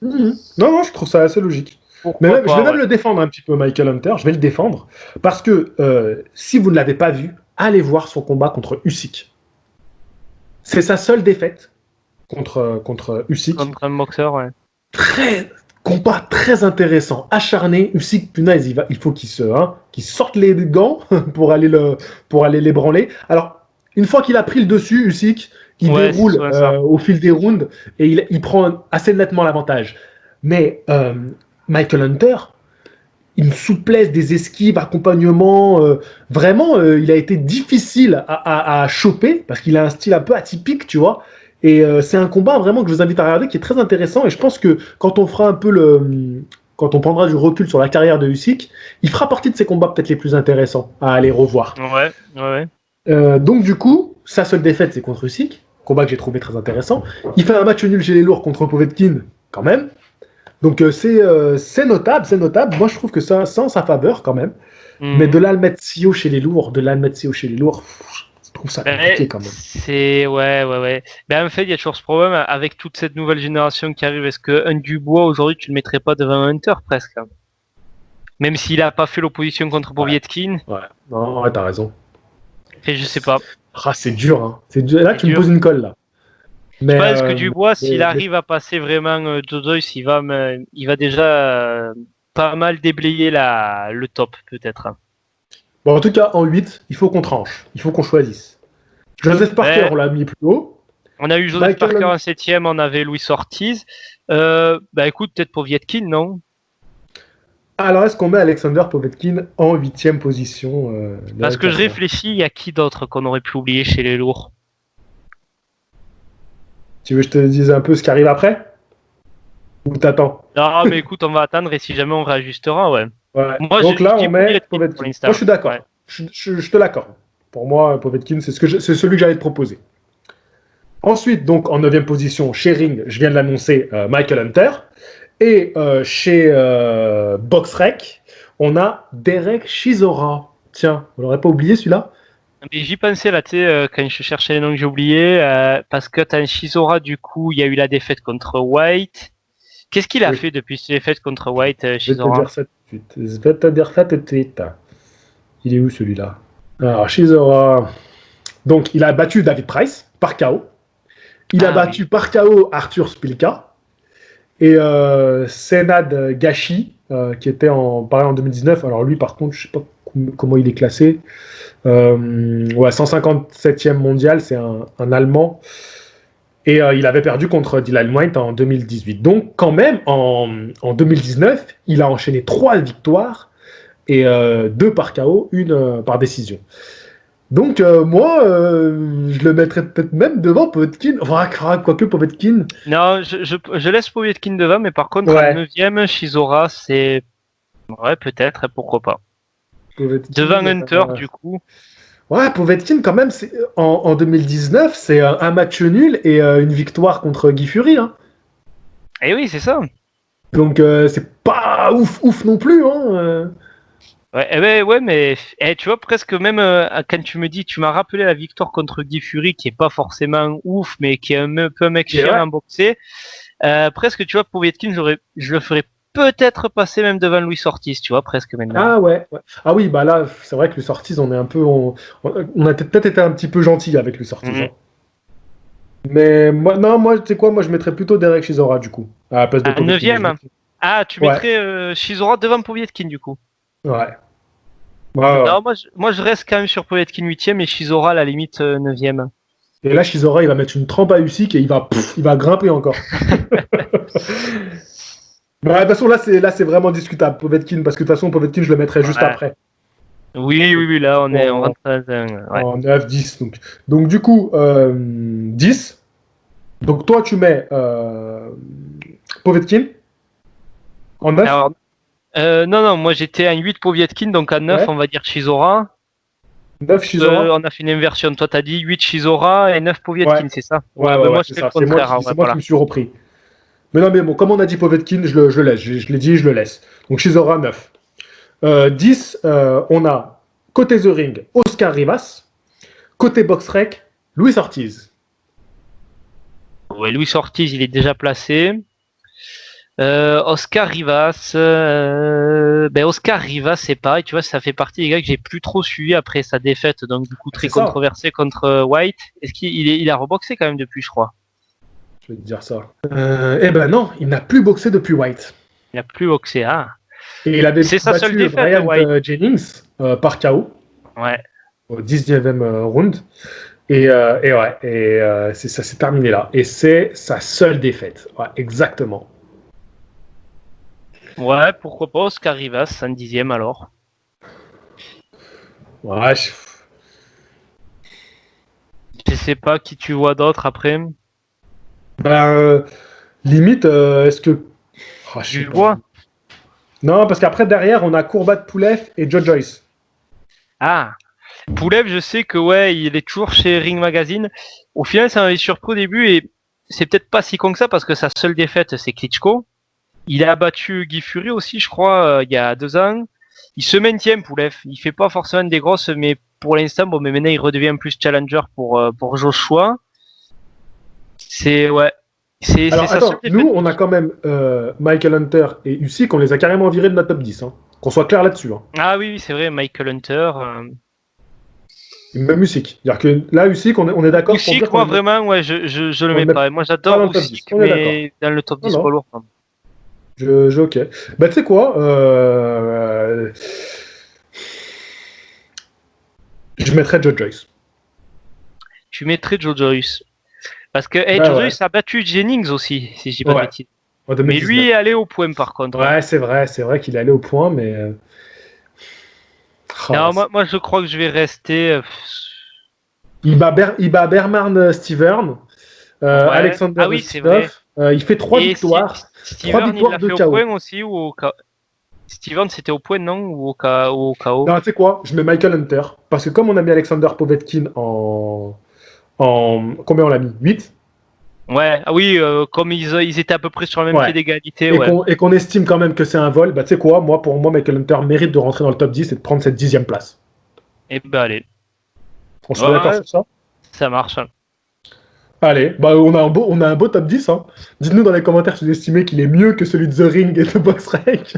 Non, non, je trouve ça assez logique. Mais Pourquoi je vais pas, même ouais. le défendre un petit peu, Michael Hunter. Je vais le défendre parce que si vous ne l'avez pas vu, allez voir son combat contre Usyk. C'est sa seule défaite contre Usyk. Contre un boxeur, ouais. Combat très intéressant, acharné. Usyk, punaise, il faut qu'il sorte les gants pour aller l'ébranler. Alors, une fois qu'il a pris le dessus, Usyk, il Ouais, c'est déroule souvent ça. au fil des rounds et il prend assez nettement l'avantage. Mais Michael Hunter, une souplesse, des esquives, accompagnement, vraiment, il a été difficile à choper parce qu'il a un style un peu atypique, tu vois. Et c'est un combat vraiment que je vous invite à regarder qui est très intéressant. Et je pense que quand on fera un peu quand on prendra du recul sur la carrière de Usyk, il fera partie de ces combats peut-être les plus intéressants à aller revoir. Ouais, ouais. Donc du coup, sa seule défaite, c'est contre Usyk, combat que j'ai trouvé très intéressant. Il fait un match nul chez les lourds contre Povetkin, quand même. Donc c'est notable, c'est notable. Moi, je trouve que ça, en sa faveur, quand même. Mais de là le mettre si haut chez les lourds, trouve ça compliqué quand même. Ouais. Ben, en fait, il y a toujours ce problème avec toute cette nouvelle génération qui arrive. Est-ce qu'un Dubois aujourd'hui, tu le mettrais pas devant un Hunter presque? Même s'il a pas fait l'opposition contre Povetkin. Ouais, non, ouais, t'as raison. Et je sais pas. Ah, c'est dur, hein. C'est dur. Là, C'est tu me dur. poses une colle, là. Je pense que Dubois, s'il mais- arrive à passer vraiment Jojoyce, il va déjà pas mal déblayer le top, peut-être. Bon, en tout cas, en 8, il faut qu'on tranche. Il faut qu'on choisisse. Joseph Parker, Ouais. on l'a mis plus haut. On a eu Joseph Michael Parker Hun- en 7ème, on avait Luis Ortiz. Bah écoute, peut-être pour Vietkin, non? Alors, est-ce qu'on met Alexander Povetkin en 8e position Parce que je classement réfléchis, il y a qui d'autre qu'on aurait pu oublier chez les lourds? Tu veux que je te dise un peu ce qui arrive après? Ou t'attends? Non, mais écoute, on va attendre et si jamais on réajustera, ouais. Ouais. Moi, Donc je là, dis on met Povetkin pour Povetkin. l'instant. Moi, je suis d'accord. Ouais. Je te l'accorde. Pour moi, Povetkin, c'est celui que j'allais te proposer. Ensuite, donc, en 9e position, chez Ring, je viens de l'annoncer, Michael Hunter. Et chez Boxrec, on a Derek Chisora. Tiens, on l'aurait pas oublié celui-là? Mais j'y pensais là, tu sais, quand je cherchais les noms que j'ai oubliés, parce que t'as un Shizora, du coup, il y a eu la défaite contre White. Qu'est-ce qu'il a fait depuis cette défaite contre White, Je vais te Shizora? dire ça tout de suite. Je vais te dire ça tout de suite. Il est où celui-là? Alors, Chisora. Donc, il a battu David Price par KO. Il a battu par KO Arthur Spilka. Et Senad Gashi, qui était pareil en 2019. Alors, lui, par contre, je sais pas comment il est classé. Ouais, 157e mondial, c'est un Allemand. Et il avait perdu contre Dylan White en 2018. Donc, quand même, en 2019, il a enchaîné 3 victoires et 2 par KO, une par décision. Donc, moi, je le mettrais peut-être même devant Povetkin. Enfin, quoique Povetkin. Non, je laisse Povetkin devant, mais par contre, Ouais. en 9ème, Shizora, c'est. Ouais, peut-être, pourquoi pas. Povetkin, Devant Hunter, du coup. Ouais, Povetkin, quand même, en 2019, c'est un match nul et une victoire contre Guy Fury. Hein. Eh oui, c'est ça. Donc, c'est pas ouf non plus. Hein. Ouais, mais tu vois, presque même quand tu me dis, tu m'as rappelé la victoire contre Guy Fury, qui est pas forcément ouf, mais qui est un peu un mec chiant à boxer. Presque, tu vois, Povetkin, je le ferais peut-être passer même devant Luis Ortiz, tu vois, presque maintenant. Ah ouais. Ah oui, bah là, c'est vrai que Luis Ortiz, on est un peu. On a peut-être été un petit peu gentil avec Luis Ortiz. Hein. Mais moi, tu sais quoi, moi je mettrais plutôt Derek Chisora du coup. À la place de Povetkin. 9ème. Ah, tu mettrais Shizora devant Povetkin du coup. Ouais. Non, moi je reste quand même sur Povetkin 8ème et Shizora à la limite 9ème. Et là, Chisora, il va mettre une trempe à Usyk et il va grimper encore. Mais de toute façon, là, c'est vraiment discutable, Povetkin, parce que de toute façon, Povetkin, je le mettrais juste après. Oui, là, on rentre en 9-10. Donc, du coup, 10. Donc, toi, tu mets Povetkin en 9. Alors, non, moi j'étais en 8 Povetkin, donc en 9, on va dire Shizora. 9 Shizora. On a fait une inversion. Toi, t'as dit 8 Shizora et 9 Povetkin, c'est ça? Ouais, moi, c'est je fais ça. le contraire. C'est moi qui me suis repris. Mais non, mais bon, comme on a dit Povetkin, je le laisse. Je l'ai dit, je le laisse. Donc, Shizora, 9. 10, on a côté The Ring, Oscar Rivas. Côté Boxrec, Luis Ortiz. Ouais, Luis Ortiz, il est déjà placé. Oscar Rivas, Oscar Rivas, c'est pareil, tu vois, ça fait partie des gars que j'ai plus trop suivi après sa défaite, donc du coup très controversé contre White. Est-ce qu'il a reboxé quand même depuis, je crois? Je vais te dire ça. Eh ben non, il n'a plus boxé depuis White. Il n'a plus boxé, Et il avait c'est sa seule défaite, Brian White. Jennings par KO. Ouais. Au 19e round. Et ça s'est terminé là. Et c'est sa seule défaite. Ouais, exactement. Ouais, pourquoi pas Oscar Rivas, en 10e alors. Ouais, je sais pas qui tu vois d'autre après. Limite, est-ce que... Oh, je vois. Non, parce qu'après, derrière, on a Kourbat Poulev et Joe Joyce. Ah, Poulev, je sais que ouais, il est toujours chez Ring Magazine. Au final, ça m'avait surpris au début et c'est peut-être pas si con que ça parce que sa seule défaite, c'est Klitschko. Il a battu Guy Fury aussi, je crois, il y a 2 ans. il se maintient, Pulev. Il fait pas forcément des grosses, mais pour l'instant, bon, mais maintenant il redevient plus challenger pour Joshua. C'est ouais. Alors attends, nous on a quand même Michael Hunter et Usyk, on les a carrément virés de notre top 10. Hein. Qu'on soit clair là-dessus. Hein. Ah oui, c'est vrai, Michael Hunter. Même Usyk. C'est-à-dire que là, Usyk, on est d'accord. Usyk, moi vraiment, ouais, je le mets pas. Moi j'adore Usyk, mais dans le top 10 poids lourd. Ok. Bah tu sais quoi je mettrais Joe Joyce. Tu mettrais Joe Joyce. Parce que Joe Joyce a battu Jennings aussi, si je dis pas de bêtises. Mais lui est allé au point par contre. Ouais, c'est vrai qu'il est allé au point, mais... Non, moi je crois que je vais rester... Il bat Bernard Steven, Alexander Christophe. Il fait 3 victoires. Steven, il l'a fait au point aussi ou au KO? Steven, c'était au point, non? Ou au KO? Non, tu sais quoi? Je mets Michael Hunter. Parce que comme on a mis Alexander Povetkin en... Combien on l'a mis? 8? Ouais, ah oui, comme ils étaient à peu près sur le même pied d'égalité. Et qu'on estime quand même que c'est un vol, bah tu sais quoi? Pour moi, Michael Hunter mérite de rentrer dans le top 10 et de prendre cette 10e place. Et bah allez. On se met d'accord sur ça? Ça marche. Allez, bah on a un beau top 10. Hein. Dites-nous dans les commentaires si vous estimez qu'il est mieux que celui de The Ring et de BoxRec.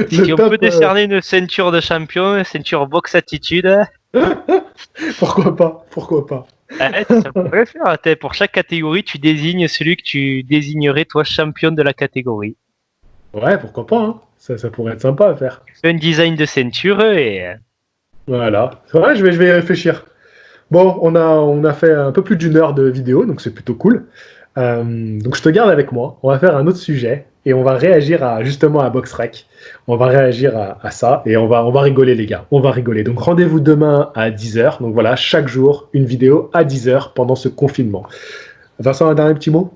Si on peut décerner une ceinture de champion, une ceinture box attitude. Pourquoi pas. Ça pourrait faire. Pour chaque catégorie, tu désignes celui que tu désignerais toi champion de la catégorie. Ouais, pourquoi pas. Hein. Ça pourrait être sympa à faire. Un design de ceinture et... Voilà. C'est vrai, je vais y réfléchir. Bon, on a fait un peu plus d'1 heure de vidéo, donc c'est plutôt cool. Donc je te garde avec moi. On va faire un autre sujet et on va réagir justement à BoxRec. On va réagir à ça et on va rigoler les gars. On va rigoler. Donc rendez-vous demain à 10h. Donc voilà, chaque jour, une vidéo à 10h pendant ce confinement. Vincent, un dernier petit mot?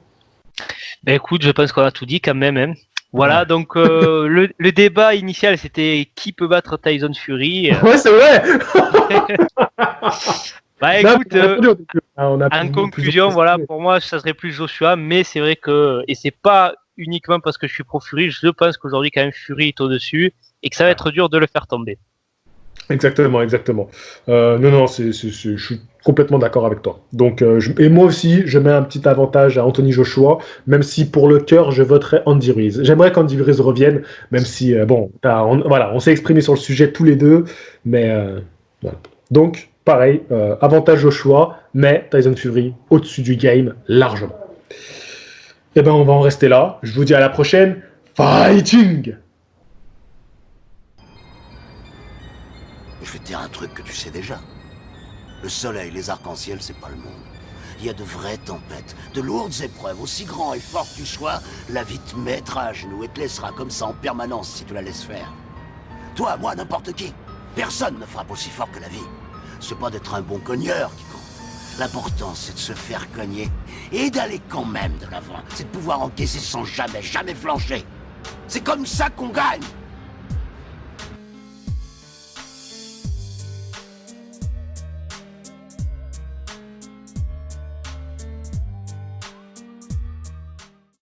Ben écoute, je pense qu'on a tout dit quand même. Hein. Voilà, donc le débat initial, c'était qui peut battre Tyson Fury. Ouais, c'est vrai. Bah écoute, en conclusion, voilà, pour moi, ça serait plus Joshua, mais c'est vrai que, et c'est pas uniquement parce que je suis pro Fury, je pense qu'aujourd'hui, quand même, Fury est au-dessus, et que ça va être dur de le faire tomber. Exactement. Non, je suis complètement d'accord avec toi. Donc, et moi aussi, je mets un petit avantage à Anthony Joshua, même si pour le cœur, je voterais Andy Ruiz. J'aimerais qu'Andy Ruiz revienne, même si, on s'est exprimé sur le sujet tous les deux, mais voilà. Donc, pareil, avantage Joshua, mais Tyson Fury au-dessus du game, largement. Et ben, on va en rester là. Je vous dis à la prochaine. Fighting! Je vais te dire un truc que tu sais déjà. Le soleil, les arcs-en-ciel, c'est pas le monde. Il y a de vraies tempêtes, de lourdes épreuves, aussi grand et fort que tu sois, la vie te mettra à genoux et te laissera comme ça en permanence si tu la laisses faire. Toi, moi, n'importe qui. Personne ne frappe aussi fort que la vie. C'est pas d'être un bon cogneur qui compte. L'important, c'est de se faire cogner et d'aller quand même de l'avant. C'est de pouvoir encaisser sans jamais flancher. C'est comme ça qu'on gagne.